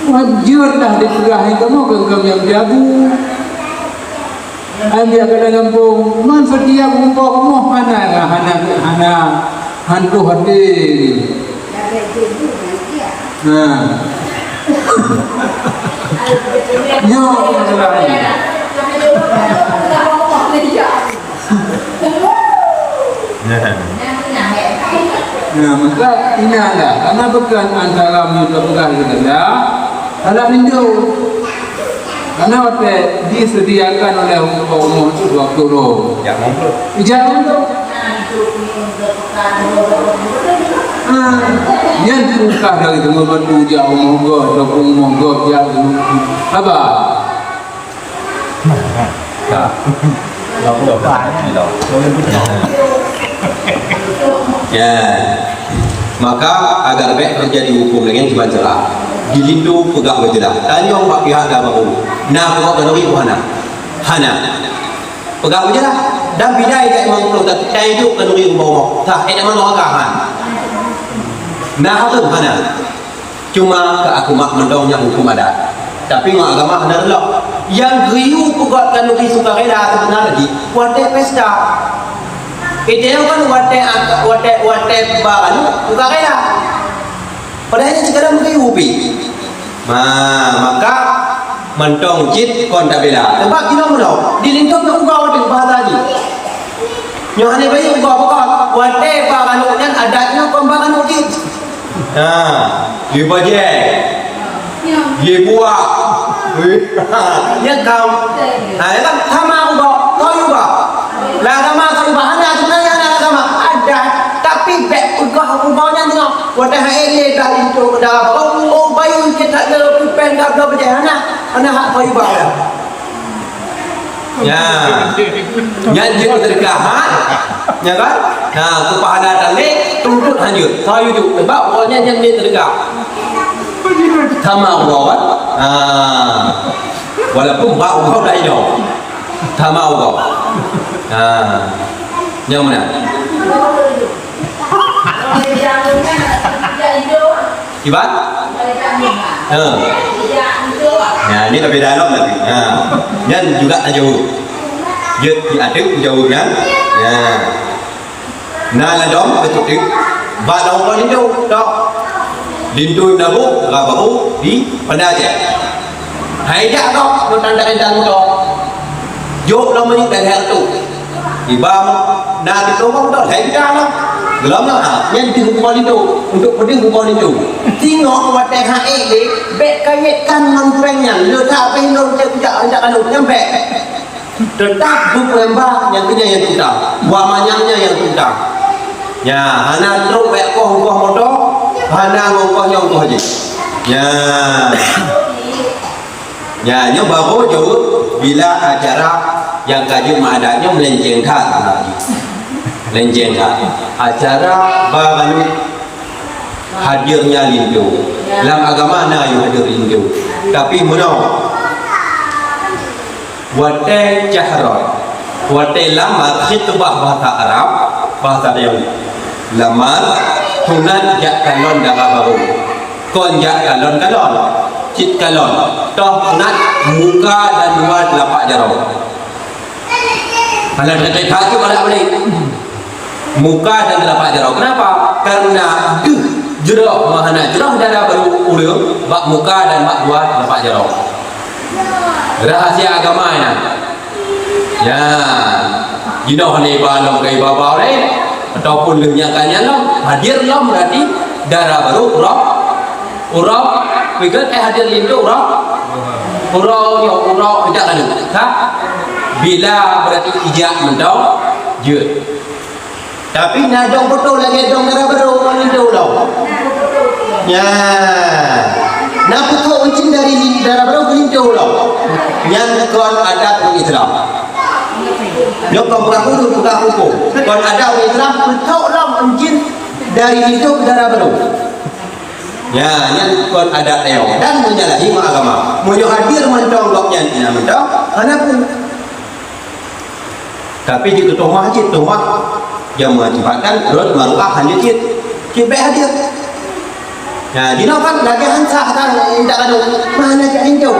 Wajur dah dipegah kamu genggam yang jabu. Ambil ke kampung, man sedia kumpul kamu hana hantu hati. Nah, yo masalah ini. Nah, maka ini ada karena bukan antara muda bukan kita. Kalau Hindu. Karena waktu disediakan oleh umum itu 20 roh. Jangan tu. Yang buka dari itu membantu jauh monggo, ataupun monggo jauh apa? Ya, maka agar baik terjadi hukum dengan cuma celah. Dilindu pegang berjelas. Tadi orang pihak dah baru. Nak pegang kanuri hana. Pegang berjelas. Dan bidai kat memang perlu tak tajuk kanuri rumah. Tak ada mana orang kahan. Nah tu hana. Cuma ke aku mak mendong yang hukum adat. Tapi mak agama hana elok. Yang geriu pegang kanuri sukarela sebenar lagi. Wate pesta. Itu kan wate baru sukarela. Padahal sekadar mungkin upi. Maka mentong cit kon tak bela. Sebab kita menau dilintop nak ugau dengan bahasa ni. Yang ane bayi ugau apa? Wate baranuknya adatnya kon baranuk cit. Di baje. ye buat ya kau kan sama ubah lah agama kau ubah ada sebenarnya ada agama ada tapi bek ubahnya tengok wadah ini dah itu dah oh bayu kita ada pipen dah berjaya anak hak kau ubah ya nyanyi tergahan ya kan nah kepada tadi tuntut hanyut kau itu sebab pokoknya nyanyi tergah sama Allah walaupun kau dah hidup sama Allah yang mana kibat ya ini lebih dalam lagi dan juga jauh diaduk jauhnya ya nah là đó cái thuộc tính và đâu có đến đâu đó đến tôi là bố và bố đi phần đa trẻ hãy đã đó một tanda tanda đó vô đâu mới những đại hàng tụ thì ba na thì tôi không đó thấy ra lắm lắm đó nhân thì không có đến đâu untuk penting không có đến đâu tengok buat teh ini bek kayak kan mempengen lu tak pengen cek jangan nyampe tetap bukan yang punya yang tidak wamanyangnya yang tidak ya hana teruk bek koh motor hana ngokoh yang koh je ya baru jauh bila acara yang kaji adanya melencengkan acara baru hadirnya lindu dalam agama na yang hadir lindu tapi menau wate jahron wate lamar khitbah bahasa Arab bahasa yang lamar tunat jak kalon dah baru kon jak kalon cit kalon toh tunat muka dan luar lapak jarau kalau ada kaki balik muka dan lapak jarau kenapa karena jeruk mahana jeruk darah baru ulur bak muka dan bak luar lapak jarau rahasia agama ini ya you know ni balong kai babau ni ataupun lenyakannya lo hadir lo berarti darah baru urap pikir hadir lindu urap tidak lalu tak bila berarti ijak mendau je tapi nadong betul lagi dong darah baru lindu lo ya nah betul uncin dari darah baru lindu lo yang kon adat Islam nyok buka hukum kon adat Islam betul lo uncin dari itu ke darah baru ya yang kon adat leo dan menyalahi agama mau hadir menconggoknya tidak menconggok karena pun tapi di ketua masjid yang mengakibatkan rot maruah hanya cip hadir nah di kan lagi hansah kan tidak ada mana jadi jauh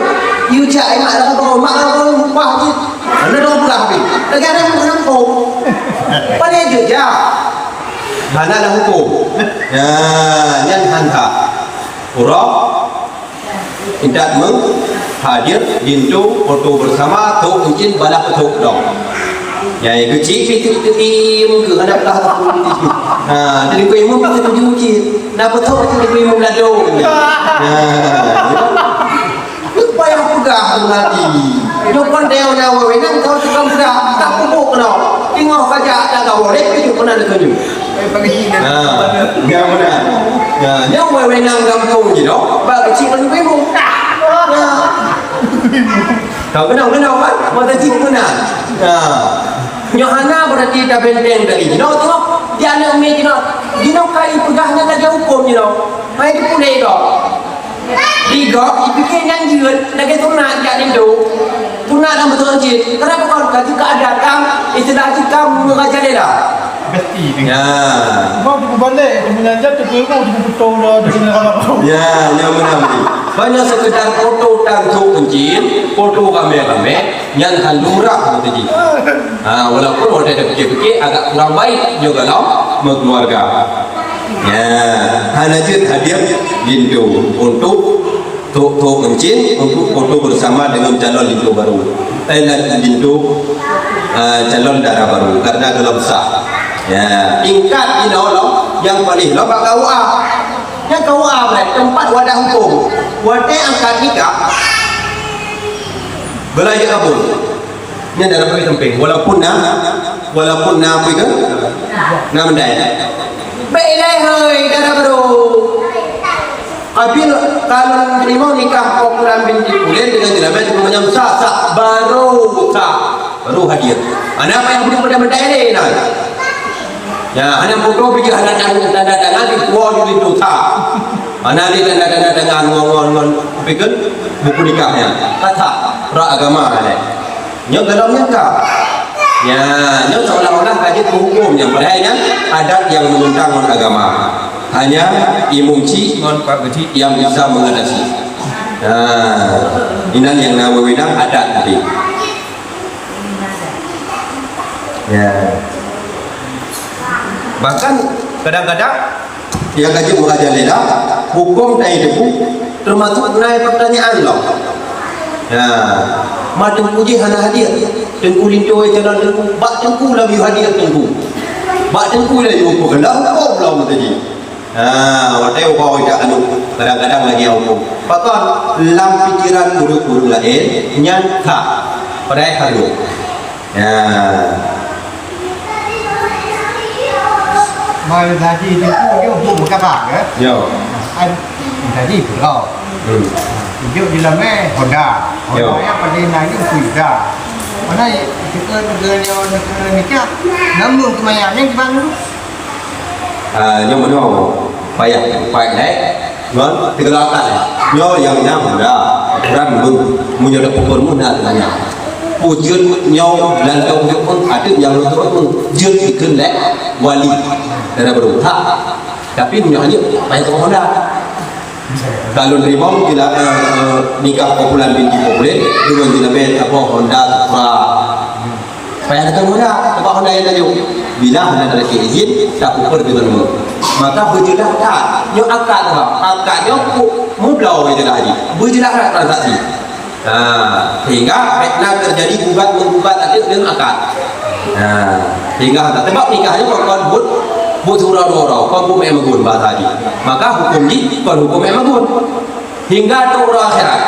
you cak mak lah kau masjid ada dong pula habis lagi ada yang menampung pada juga mana ada hukum ya yang hansah urap tidak menghadir dintu foto bersama tu mungkin balak betul dong ya itu cik tim ke ada belah jadi kau imam kita tujuh nak betul kita imam lado lupa yang pegah nanti jumpa dia nak wewenang kau tukang pegah tak pupuk kau tengok saja tak kau rek itu pernah ditunjuk yang mana yang wewenang kampung je dok bagi cik paling imam kau kenal kan mata cik kenal Yohana berarti dah benteng dari you know tengok dia anak umi you know kai pegahnya lagi hukum you know mai di pulai dok digok dipikir yang jiut lagi tunat jak lindu tunat dalam betul jid kenapa kau kaki keadaan istilah kita mengajar dia dah besti ya kau balik dia mengajar tu kau betul dah dengan kalau ya yang benar banyak sekedar foto tangsu kuncin foto kamera yang lurah betul ji walaupun ada fikir-fikir agak kurang baik juga lah keluarga ya hanajit hadir lindu untuk kuncin untuk foto bersama dengan calon lindu baru lindu calon darah baru karena dalam sah ya tingkat lo yang paling lo bakal Yang KUA tempat wadah hukum. Wadah angkat nikah belajar kabul. Ini dalam pergi temping. Walaupun apa itu? Nama daya. Baiklah hei darah baru. Apabila kalau terima nikah popular binti kuliah dengan jelabat macam sah baru hadir. Anak apa yang belum pernah mendaya ni? Ya, anak bodoh pergi anak tanda tangan di kuah di dosa. Anak ni tanda tangan ngon pikir buku nikahnya. Kata ra agama ada. Yang dalamnya kah? Ya, yang seolah-olah kaji hukum yang padahal adat yang menentang agama. Hanya imumci ngon pak kecil yang bisa mengatasi. Ini yang nawawinang adat tadi. Ya. Bahkan kadang-kadang yang kaji merajalela hukum dari debu termasuk mengenai pertanyaan loh. Ya, macam uji hana hadir tengku lintoi jalan tengku bak tengku lah biu hadir tengku bak tengku lah hukum kendak hukum lah tadi. Watai upah tidak anu kadang-kadang lagi hukum. Pakon lam pikiran guru-guru lain nyangka pada halu. Ya. Mai tadi dia dia hukum các bạn á. Yo. Anh tadi belum. Hijau di dalamnya Honda. Honda yang pada naik itu Kuida. Mana kita negara nikah, namun kemayangnya di mana dulu? Nhưng mà nó phải đấy ngon thì cái đó tại nhớ yang nhau Honda ran mừng mua nhiều đặc biệt muốn đạt là nhau bu duyên nhau lần đầu nhau pun ada yang lebih pun duyên thì cân lẽ wali dari berutha tapi punyanya banyak ke Honda. Kalau terima bila nikah popular binti popular dengan jelabat apa Honda Supra supaya ada Honda apa Honda yang tadi bila Honda ada izin tak ukur dengan maka berjelas tak nyo akadnya mublau itu lagi berjelas transaksi. Sehingga fitnah terjadi gugat menggugat ada dengan akad. Sehingga tak tebak nikahnya kon buat surau doro, kon hukum emagun bahasa tadi. Maka hukum ni kon hukum emagun hingga tu orang akhirat.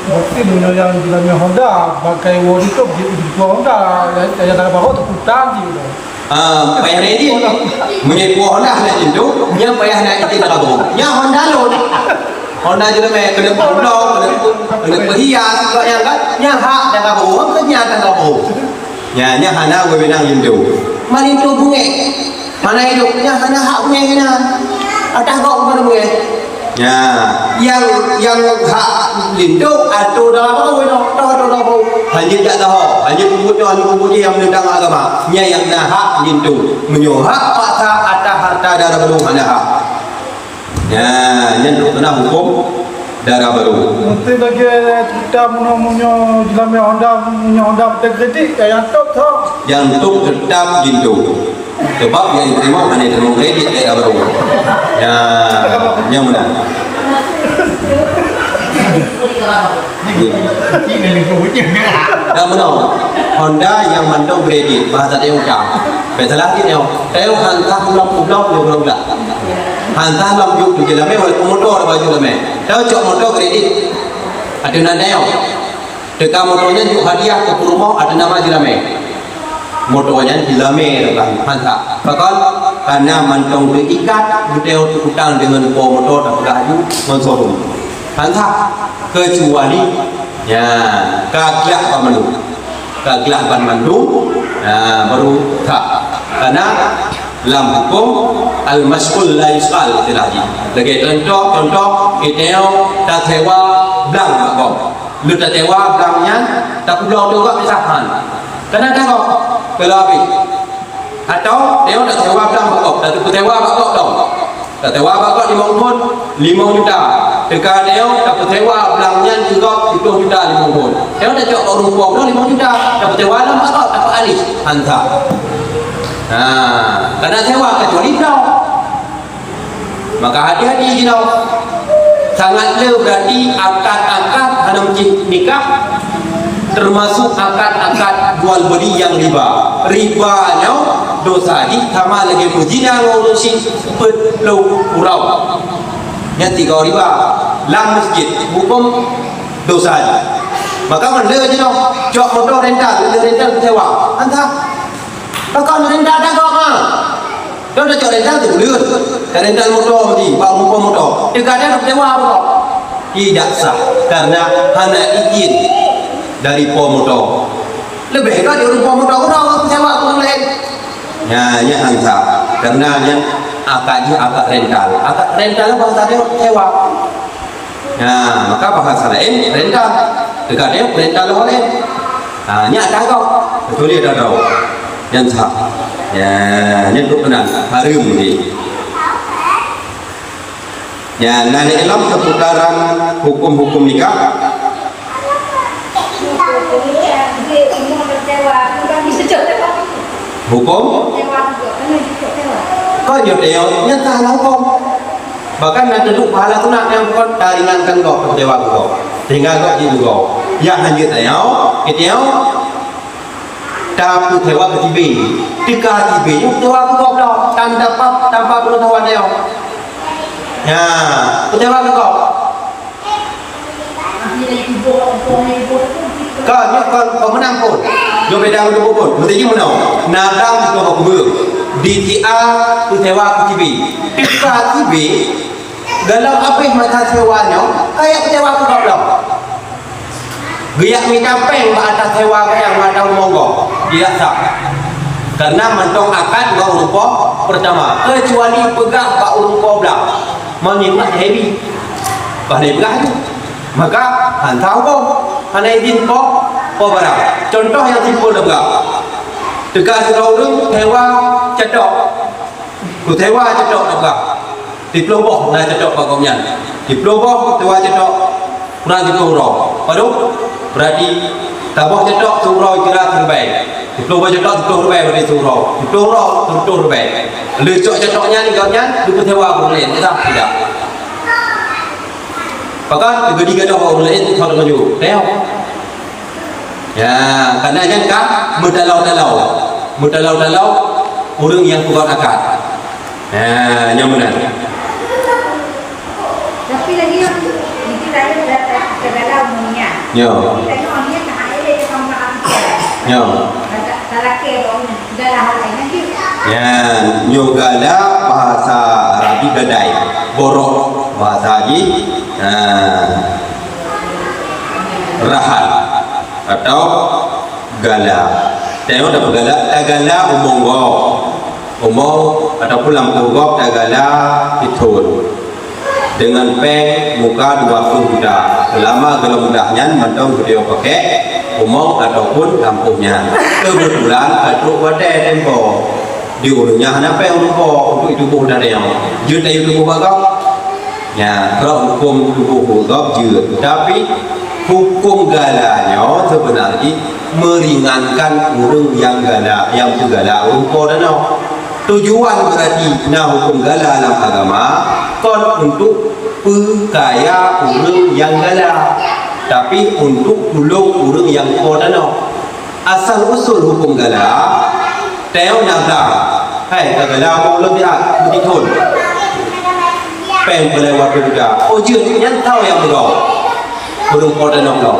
Berarti dunia yang dalamnya Honda pakai word itu di Honda yang dalam baru terputar di udah. Payah ni menjadi Honda nak itu, nya payah nak itu tak tahu. Nya Honda lon. Honda juga kena pondok, kena perhias, kalau yang kan, nya hak dah kabu, kan nya dah kabu. Nya hana wewenang Hindu. Mari itu bunge, mana hidup? Nya hana hak bunge kena. Ada kau mana bunge? Ya, yang hak Hindu atau dalam apa wewenang? Tahu. Hanya tak tahu, hanya kubur yang menentang agama. Nya yang nak hak Hindu, menyuhak paksa atas harta darah belum hana hak. Ya, yang kena hukum darah baru. Nanti lagi kita punya dalamnya Honda kredit yang top tu. Yang top tetap gitu. Sebab yang terima hanya terima kredit darah baru. Ya, yang mana? Ini lebih ujung ni lah. Yang mana? Honda yang mandong kredit bahasa dia ucap. Besalah dia. Tahu hantar pulau tak. Hantar lampu tu je lame, walaupun motor baju lame. Tahu cok motor kredit. Ada nada yang. Dekat motornya tu hadiah ke rumah ada nama je lame. Motornya je lame lah hantar. Pakal karena mantong terikat, betul utang dengan motor tak beraju mensorum. Hantar kecuali ya kagiak pamandu. Kagiak pamandu baru tak. Karena dalam hukum al-mashghul la yusal lagi. Lagi contoh kita tak sewa blang kau. Lu tak sewa blangnya tak pulau juga misalkan. Karena tak kau kelabi. Atau dia tak sewa blang kau, tak sewa kau dong. Tak sewa kau 5 juta. Dekat dia tak sewa blangnya juga 10 juta 5 pun. Dia tak cok orang rumah 5 juta. Tak sewa lah kau dapat alih hantar. Karena sewa kecuali kau. Maka hati-hati je kau. Sangat le berarti akad-akad hanam nikah termasuk akad-akad jual beli yang riba. Ribanya dosa di kama lagi muzina ngurusi perlu urau. Yang tiga riba lam masjid hukum dosa di. Maka mana je no, jok motor rental sewa. Antah, bakal rental dah kau mah. Kau dah jok rental tu lur, rental motor mesti, bawa motor. Dekatnya sewa apa? Tidak sah karena hanya izin dari pemotor. Lebih kan dia pemotor orang sewa orang lain. Ya, antah karena yang akak rental bahasa dia sewa. Nah, maka bahasa lain rental. Dekat dia rental orang. Nyak dah kau. Betul dia dah tahu. Yang sah. Ya, ni tu benar. Harum ni. Ya, nani dalam seputaran hukum-hukum nikah. Hukum? Kau jodoh, yang sah lah kau. Bahkan nanti duduk pahala tu nak yang kau taringankan kau kecewa kau. Sehingga kau jadi kau. Yang hanya tahu, kita tapi kecewa ke TV. Tika TV, kecewa kau dah. Tanpa pengetahuan dia. Ya, kecewa kau. Kau menang pun. Jom beda untuk pun. Mesti menang. Nadam kau kubur. DTA kecewa ke TV. Tika TV. Dalam apa yang mata sewanya, kayak kecewa ke kau dah. Giyak minta peng atas sewa yang ada monggo. Tidak sah. Karena mentong akad kau rupa pertama. Kecuali pegang pak rupa belah. Menyimak heavy. Pada belah tu. Maka hantar kau. Hana izin kau barang. Contoh yang simpul juga. Dekat seraurum sewa cetok. Ku sewa cetok juga. Di Peloboh nak cetok bagomnya. Di Peloboh sewa cetok kurang RM10. Padu berarti tabah cetok RM10 kira terbaik. Di Peloboh cetok RM10 berarti RM10. Di Peloboh RM10. Lecok cetoknya ni kaunya du sewa orang lain tidak. Bahkan tiga-tiga dah orang lain kalau maju. Tengok. Ya, karena jangka mendalau orang yang kuat akad. Yang benar. Tapi lagi yang itu saya ke dalam umumnya. Ya. Kita orangnya tak ada dia sama apa. Ya. Kalau ke dalam hal lain nanti. Ya, nyogala bahasa Arabi gadai. Borok bahasa Haji. Rahal atau gala. Tengok dah gala, gala umum ataupun lampu gop gala pitun. Dengan peng muka 20 juta. Selama gelap mudahnya mentong video pakai umum ataupun lampunya. Kebetulan aduk wadai tempo di ulungnya hanya peng rupo untuk itu buh dari yang juta itu buh bagau. Ya, kalau hukum tubuh gop jut, tapi hukum galanya sebenarnya meringankan orang yang gala, yang tu gala rupo dan tujuan berarti nah hukum gala dalam agama kon untuk perkaya orang yang gala, tapi untuk tolong orang yang kodano. Asal usul hukum gala, teo nada, hai gala mau lebih betul. Peng berlewat juga. Oh jut yang tahu yang berau. Belum kodano kau.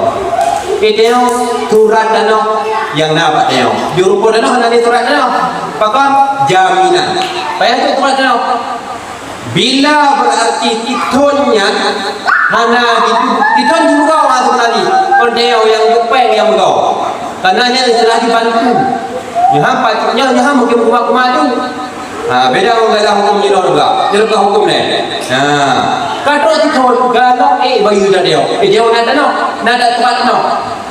Teo surat dano yang dapat teo. Juru kodano hanya surat dano. Pakon jaminan. Payah tu surat dano. Bila berarti titonnya hana titon juga orang sebenarnya. Kondeo yang jupeng yang berau. Karena nya telah dibantu. Yang patutnya yang mungkin kumah-kumah tu. Beda dengan hukum nyilor juga. Nyilor hukum ni. Kalau titon galau bayu dah dia. Dia nada tuan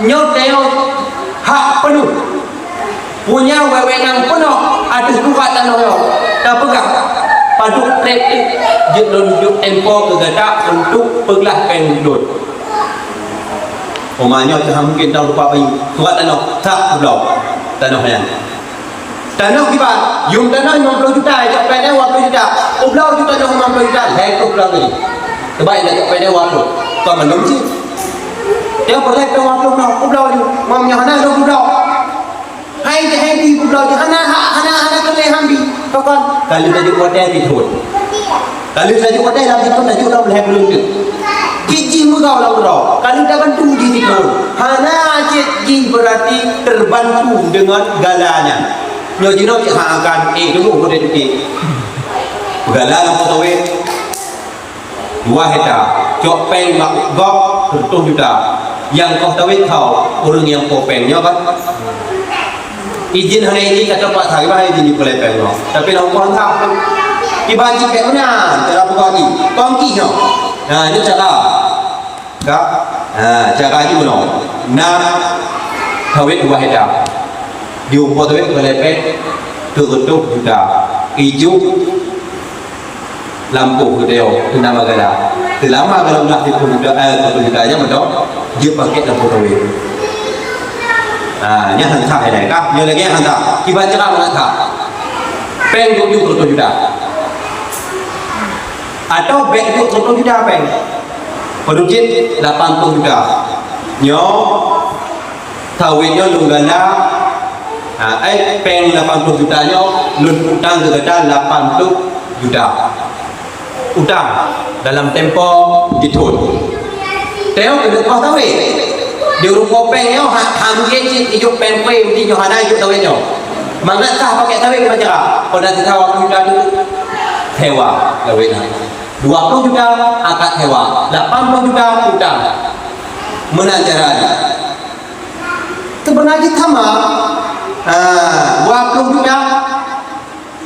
nyot dia hak penuh. Punya wewenang penuh atas surat tanah dia. Tak pegang. Paduk praktik juk tempo kegadak untuk pegelah penduduk. Omanya jangan mungkin tahu lupa bayi surat tanah tak pulau tanah yang tanah kita yung tanah 50 juta sampai dia 20 juta pulau juta 50 juta hai pulau ni terbaik nak sampai dia 20 kau menung sih dia boleh ke 20 pulau ni mamnya hana 20 pulau hai di pulau hana kena saya hambi. Kau kan kalau tajuk hotel ditut. Kalau tajuk hotel dah ditut tajuk dah boleh belum tu. Kiji mugau lah urau. Kalau dah bantu di ditut. Hana kiji berarti terbantu dengan galanya. Nyo jino cik akan dulu boleh dikit. Gala lampu tawe 2 hektar. Cok peng mak gok 100 juta. Yang kau tahu orang yang popengnya kan izin hari ini kata Pak Sari bahaya izin di pelepeng no. Tapi nak orang tahu dibanci kat mana cara buka ni kongki no. Nah ini cara tak cara ni mana nak tawet 2 hektar diumpor tawet pelepeng 100 juta hijau lampu kedeo tu nama gala selama kalau nak dipuja juta aja betul dia pakai lampu tawet nya hàng thải này các như là nghe hàng thải khi bạn chắc là thải pen cũng như của juta atau bank itu 100 juta bank penduduk 80 juta nyo tawetnya lunggala pen 80 juta nyo lun utang ke kita 80 juta utang dalam tempo ditun teo ke kau tahu dia rupa peng yo ham ye hidup peng peng di Johana hidup tahu yo mana sah pakai tahu macam apa pada tahu juta tu hewa lawena 20 juta akad hewa 80 juta utang menajaran sebenarnya sama 20 juta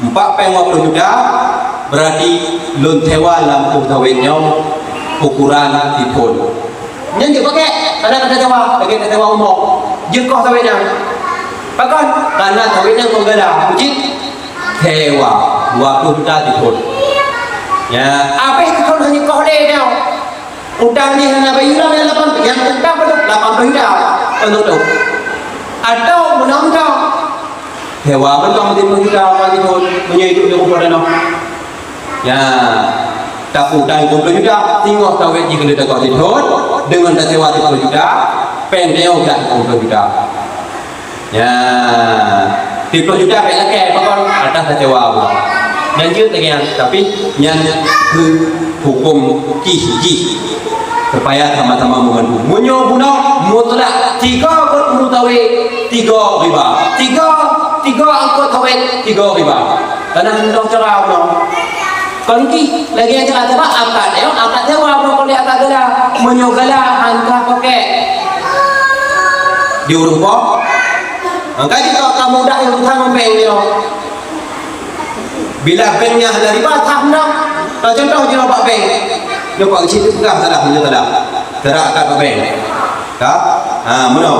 4 peng 20 juta berarti loan hewa lampu tawetnya ukuran ditun nhân dia pakai kadang-kadang sewa lagi nak sewa umur jengkoh tawetnya bahkan karena tawetnya kau gala uji sewa 20 juta ditun ya apa itu kau hanya kau dia utang ni hanya bayar yang 8 yang utang betul 80 juta untuk atau menang-menang sewa betul 50 juta bagi ditun menjadi itu umur dan ya tak utang 20 juta tengok tawet jika dia tak ditun dengan tak sewa 30 juta pendek dah 20 juta ya 30 juta baik lagi pakon atas tak sewa pula yang je tak tapi yang ke hukum kih supaya sama-sama membantu munyo bunuh mutlak 3 kot mutawi 3 riba 3 angkut tawet 3 riba karena hendak cara bunuh konki lagi yang cakap apa akad sewa apa kalau akad gala menyogala hantar pakai diurung kok maka jika kamu dah yang utang bank ni bila banknya ada riba tak nak kalau contoh je nampak bank dia buat kecil tu pegang tak ada akad bank tak mana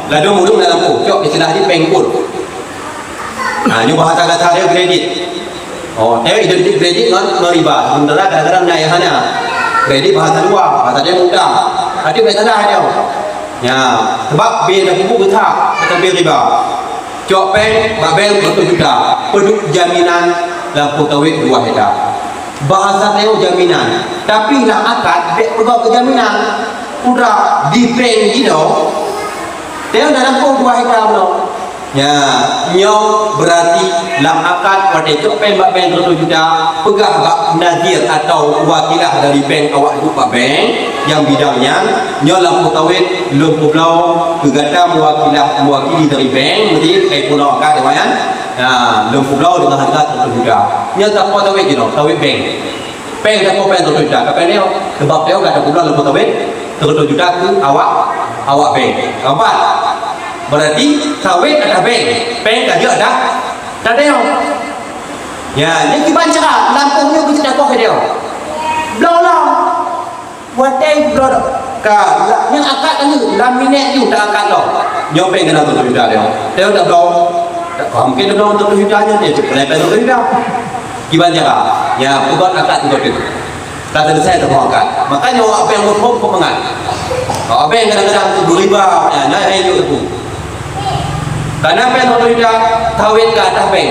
lalu mudung dalam pokok istilah dia bank pun ni bahasa kata dia kredit tapi identik kredit dengan riba. Sementara kadang-kadang naik hanya kredit bahasa luar, bahasa dia utang. Ada baik salah dia. Ya, sebab bil dah pupuk besar, kata bil riba. Cok peng, babel 100 juta. Penduk jaminan lampu tawet 2 hektar. Bahasa dia jaminan. Tapi nak akad, pegang ke jaminan. Udah di bank gitu. Dia dah lampu 2 hektar belum. Ya, nyong berarti lam akad pada cok pen bak bank 100 juta pegah bak nadir atau wakilah dari bank awak itu bak bank yang bidangnya nyong lampu tawet lampu blau kegata mewakili dari bank mesti pulau akad dewan lampu blau dengan harga 100 juta nyong tak apa tawet je tawet bank tak apa 100 juta kapan dia sebab dia enggak ada pulau lampu tawet 100 juta ke awak bank kapan berarti tawet ada bank dah ada tak ada ya ni kibancara lampunya kita dah kau dia belum watai belum ka yang akad ni laminate tu tak akad dah nyopeng kena 100 juta dia dah belum tak mungkin dah 100 juta nya dia cepat lepas 100 juta kibancara ya buat akad tu betul tak selesai tak akad makanya awak bank hukum pemengat awak bank kadang-kadang beriba ya naik itu karena pen orang juga tawet ke atas bank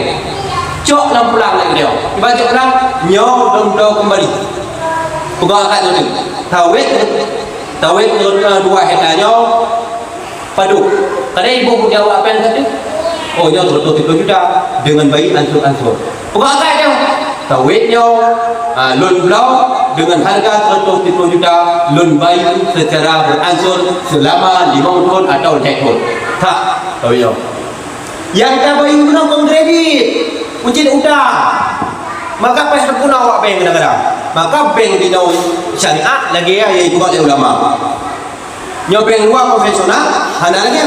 cok dalam pulang lagi dia dibaca pulang nyok dong kembali pegang akad tu tawet 2 hektar nyok padu tadi ibu jawab apa yang tadi oh nyo 30 juta dengan bayi ansur-ansur. Bukan akad dia. Tawitnya loan belau dengan harga 130 juta, loan bayi secara beransur selama 5 tahun atau 10 tahun. Tak, tawitnya. Yang tak bayi guna kredit, ujian utang. Maka pas guna awak bank kadang-kadang. Maka bank di daun syariah lagi ya juga oleh ulama. Nyo bank luar konvensional, hana lagi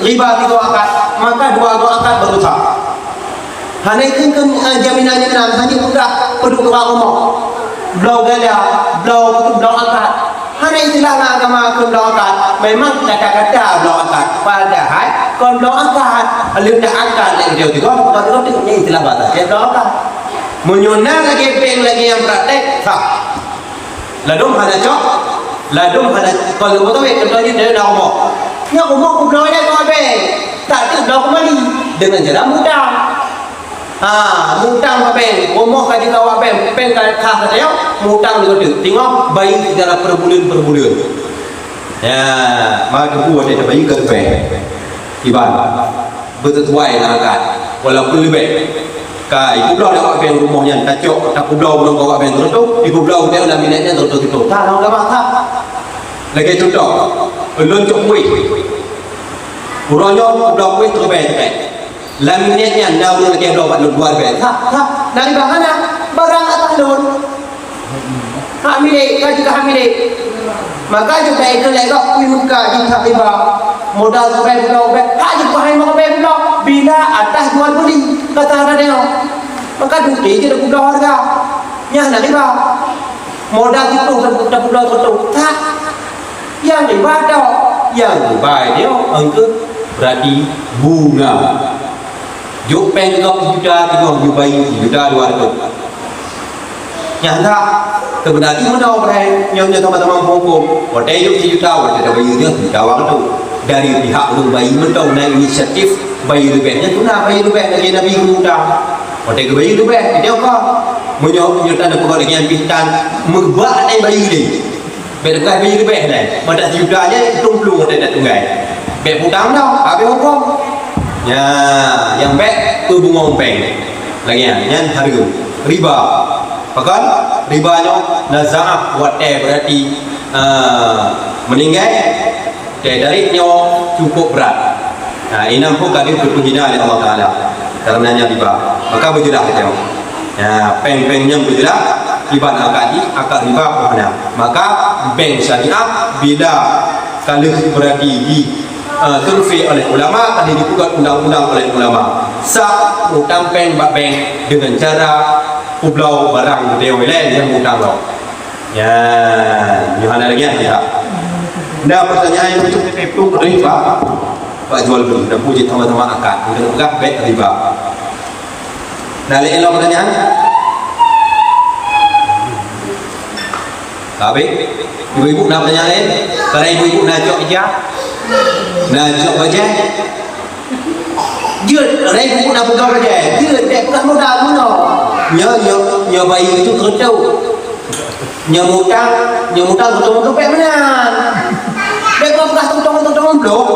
riba 3 akad, maka 2 akad baru sah. Hana itu kan jaminannya kan hanya udah penduduk rumah. Belau gada, belau akad. Hana itulah agama belau akad. Memang kata-kata belau akad. Padahal kalau belau akad, alundah akad lagi dia juga kalau ini itulah batas. Belau akad. Menyunnah lagi bank lagi yang praktek sah. Ladum hana cok, ladum hana kalau betul contohnya dia nak umur. Ya umur belau dia kau bank. Tak tu belau kembali dengan cara mudah. Mutang bank, umur kaji kawak bank khas saya, mutang juga tu. Tengok bayi secara per bulan. Ya, maka buat dia bayi ke bank. Iban, bersesuai lah kan. Walaupun lebih, kai kublau dia kawak bank rumahnya, tak cok, tak kublau belum kawak bank terus tu, di kublau dia dalam minatnya terus tu. Tak tahu apa tak. Lagi contoh, loan cok kuih. Kurangnya kublau kuih terus bank. Laminatnya anda boleh lagi berapa luar biasa. Dari mana? Barang atas lun. Hak milik, kaji hak milik. Maka juga itu lagi kui muka jika riba modal sampai bulan. Hak juga hai mau sampai bulan. Bila atas jual beli kata ada dia. Maka duit je dah bulan harga. Yang nak riba. Modal itu dah bulan tu. Tak. Yang riba dah. Yang riba dia angka berarti bunga. Juk peng 30 juta, 30 bayi juta 200. Yang tak kebenaran mana orang yang teman-teman hukum, wadah juk juta, wadah bayi dia juta waktu dari pihak lu bayi mentau naik inisiatif bayi lebihnya tu nak bayi lebih lagi nabi hutang. Wadah ke bayi lebih dia apa? Menyerta ada pegawai dengan pintan membak naik bayi ni. Betul bayi lebih ni. Madak juta aja tumplung wadah tunggai. Bek hutang dah, habis hukum. Ya, yang baik tu bunga bank. Lagi yang harga riba. Pakan ribanya nazah wate berarti meninggal dariknya cukup berat. Ini pun kali berhina oleh Allah Taala. Karenanya riba. Maka berjelas kita. Ya, peng-pengnya berjelas riba akad riba mana. Maka bank syariah bila kalau berarti di survei oleh ulama, tadi dibuat undang-undang oleh ulama. Sah hutang bank dengan cara kublau barang dia lain yang hutang lo. Ya, Yohana lagi ya. Nah, pertanyaan yang cukup itu riba. Pak jual beli dan puji teman-teman akad. Udah enggak baik riba. Nah, lain lo pertanyaan. Habis, ibu-ibu nak pertanyaan lain? Kalau ibu-ibu nak jawab aja. Nah, jawab aja. Dia raibu nak pegang aja. Dia tak pegang modal mana. Nya bayi itu kerja. Nya mutang betul-betul baik benar. Dia kau pegang betul-betul belum.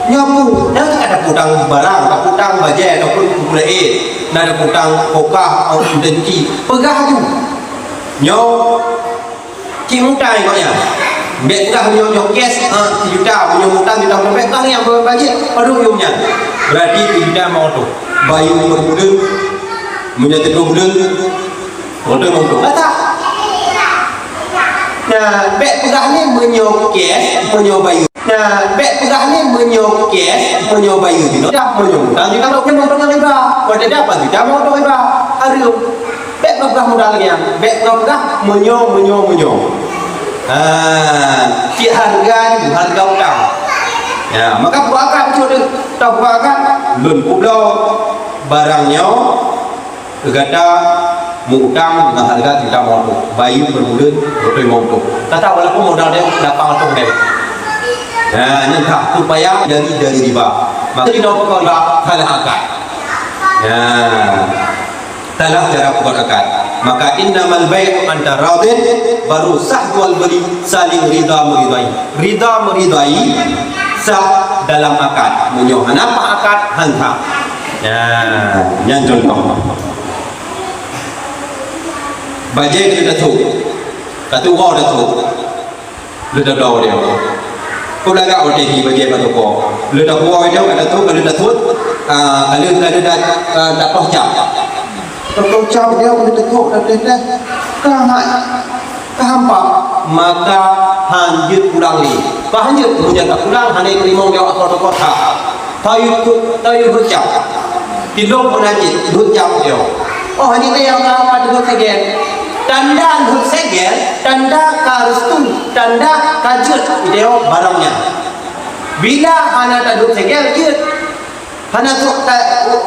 Nya pun dah tak ada hutang barang, tak hutang baja ataupun kulit. Nak ada hutang kokah atau dengki. Pegang tu. Nya cimutai kau ya. Bekah punya kes 1 juta, punya hutang juta bekah ni yang berbagi baru punya. Berarti 1 juta mau tu. Bayi berbulan menjadi 2 bulan. Untuk mau tu. Kata. Nah, bek pegah ni menyo kes, menyo bayi. Nah, bek pegah ni menyo kes, menyo bayi tu. Dah menyo hutang juta mau dengan riba. Kalau dapat juta mau tu riba. Hari bek pegah modal lagi. Bek pegah menyo. Cik harga ni harga hutang. Ya, maka buat akad betul tu. Tak buat akad loan kublau barangnya kata hutang dengan harga tidak mau tu. Bayi berbulan betul mau tu. Kata walaupun modal dia dapat atau dia. Ya, ni tak supaya dari riba. Maka di dalam kalau salah akad. Ya. Salah cara buat akad. Maka innamal bai'u anta radin, baru sah jual beli saling ridha meridai sah dalam akad. Menyohan apa akad hanta Yang contoh bajai kita datuk kata kau datuk lu dah tahu dia kau dah gak boleh pergi bajai batu kau lu dah kau dia kata datuk kalau datuk kalau dah dapat cap kalau cap dia kalau datuk dah kehampa maka hanjut pulang ni hanjut punya tak pulang hanya kelimau dia atau kota tayu bercap tilong pun najis bercap dia oh ini dia yang apa dulu segen tanda dulu segen tanda karustun tanda kajut dia barangnya bila hana tak dulu segen jut hana tu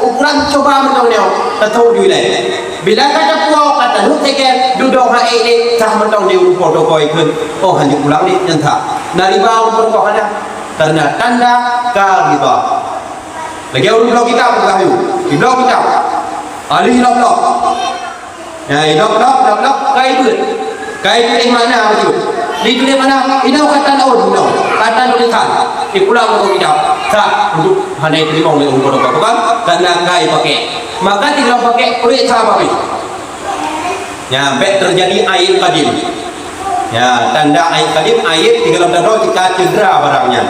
ukuran coba betul dia tak tahu dia bila kata pulau kata dulu segen duduk hai ni tak betul dia rupa dokoi kun oh hanya pulang ni nyata naribau pun kau ada karena tanda karibah lagi orang blok kita apa kayu? Di blok kita. Ali blok. Ya, blok kai ber. Kai di mana itu? Di mana? Ini kata lawan no. Kata tulisan. Di pulang blok kita. Sah untuk hanya terima oleh orang bukan? Karena kai pakai. Maka tidak pakai oleh cara pakai. Ya, bet terjadi air kadim. Ya, tanda air kadim air tinggal dalam jika cedera barangnya.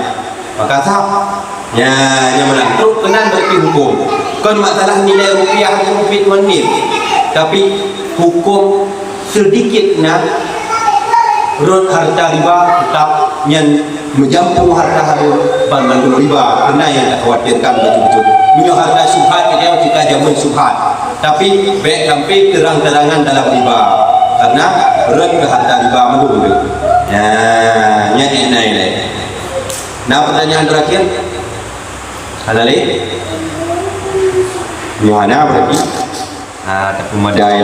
Maka sah. Ya, yang mana? Terus kena berarti hukum. Kan masalah nilai rupiah itu menit. Tapi hukum sedikitnya rot harta riba tetap yang menjampung harta bandung riba. Kena yang tak khawatirkan betul-betul. Punya harta subhat dia kita jamin subhat. Tapi baik sampai terang-terangan dalam riba. Karena rot ke harta riba menunggu. Ya, yang ini. Nah, pertanyaan terakhir. Halali Yohana berarti tapi madai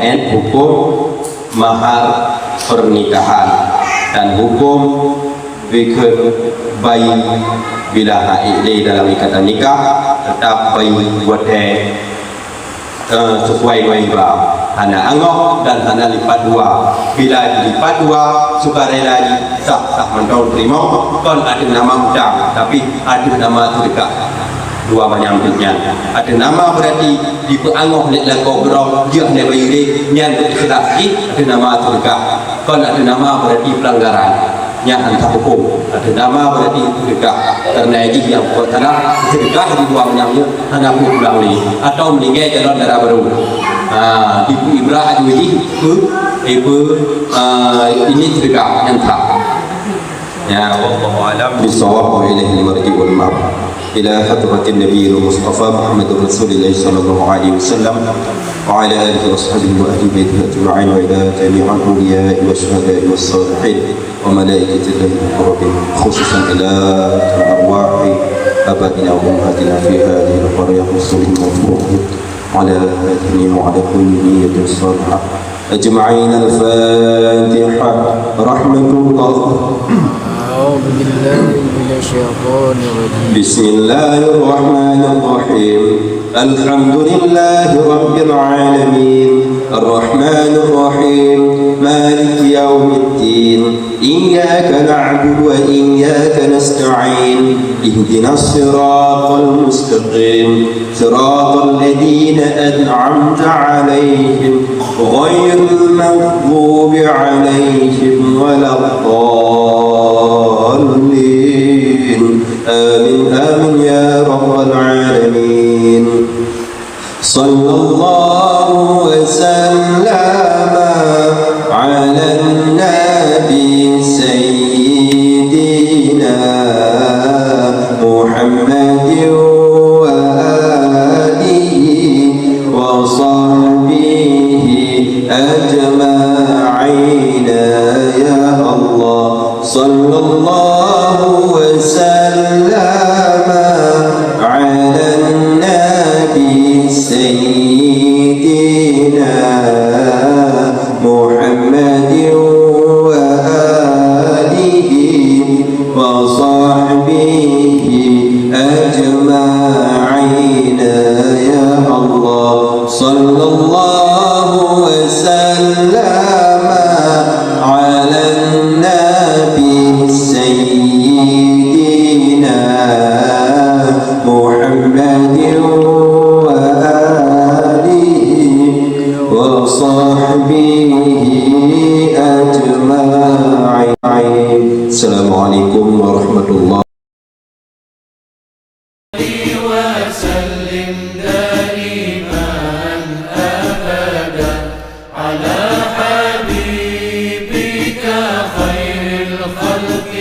dan hukum mahar pernikahan dan hukum fikir bayi bila haid dalam ikatan nikah tetap bayi buat sesuai riba hana angok dan hana lipat dua bila lipat dua sukarela sah mentau terima kon ada nama udang tapi ada nama sedekah dua banyak ada nama berarti di peangok lek kau berau dia ne bayi nyan ikhlas ada nama sedekah kon ada nama berarti pelanggaran yang antah hukum ada nama berarti sedekah karena ini yang pertama sedekah di dua menyambut hanya pulang ni atau meninggal jalan darah baru ibu Ibrah ajuji ibu ini sedekah yang tak ya wallahu alam bisawab wa ilaihi al-marji wal ma'ab ila hadratin nabiyil mustafa Muhammad rasulillah sallallahu alaihi wasallam wa ala alihi wa sahbihi wa ahli baitihi ajma'in wa ila jami'il awliya'i wa syuhada'i was salihin wa malaikatillahi muqarrabin khususan ila arwahi abaina wa ummahatina fi hadhihi al-qaryah muslimin mawfuqin ala hadhihi wa ala kulli niyyatin salihah ajma'in al-fatiha rahmatullah أعوذ بالله من الشيطان الرجيم بسم الله الرحمن الرحيم الحمد لله رب العالمين الرحمن الرحيم مالك يوم الدين إياك نعبد وإياك نستعين اهدنا الصراط المستقيم صراط الذين أنعمت عليهم غير المغضوب عليهم ولا الضالين آمين آمين يا رب العالمين صلى الله وسلم على النبي سيدنا محمد وآله وصحبه أجمعين يا الله صلى الله وسلم على النبي سيدنا محمد وآله وصحبه أجمعين يا الله صلى الله وسلم على النبي سيدنا محمد Wassalamualaikum warahmatullahi وسلم دائما أبدا على حبيبك خير الخلق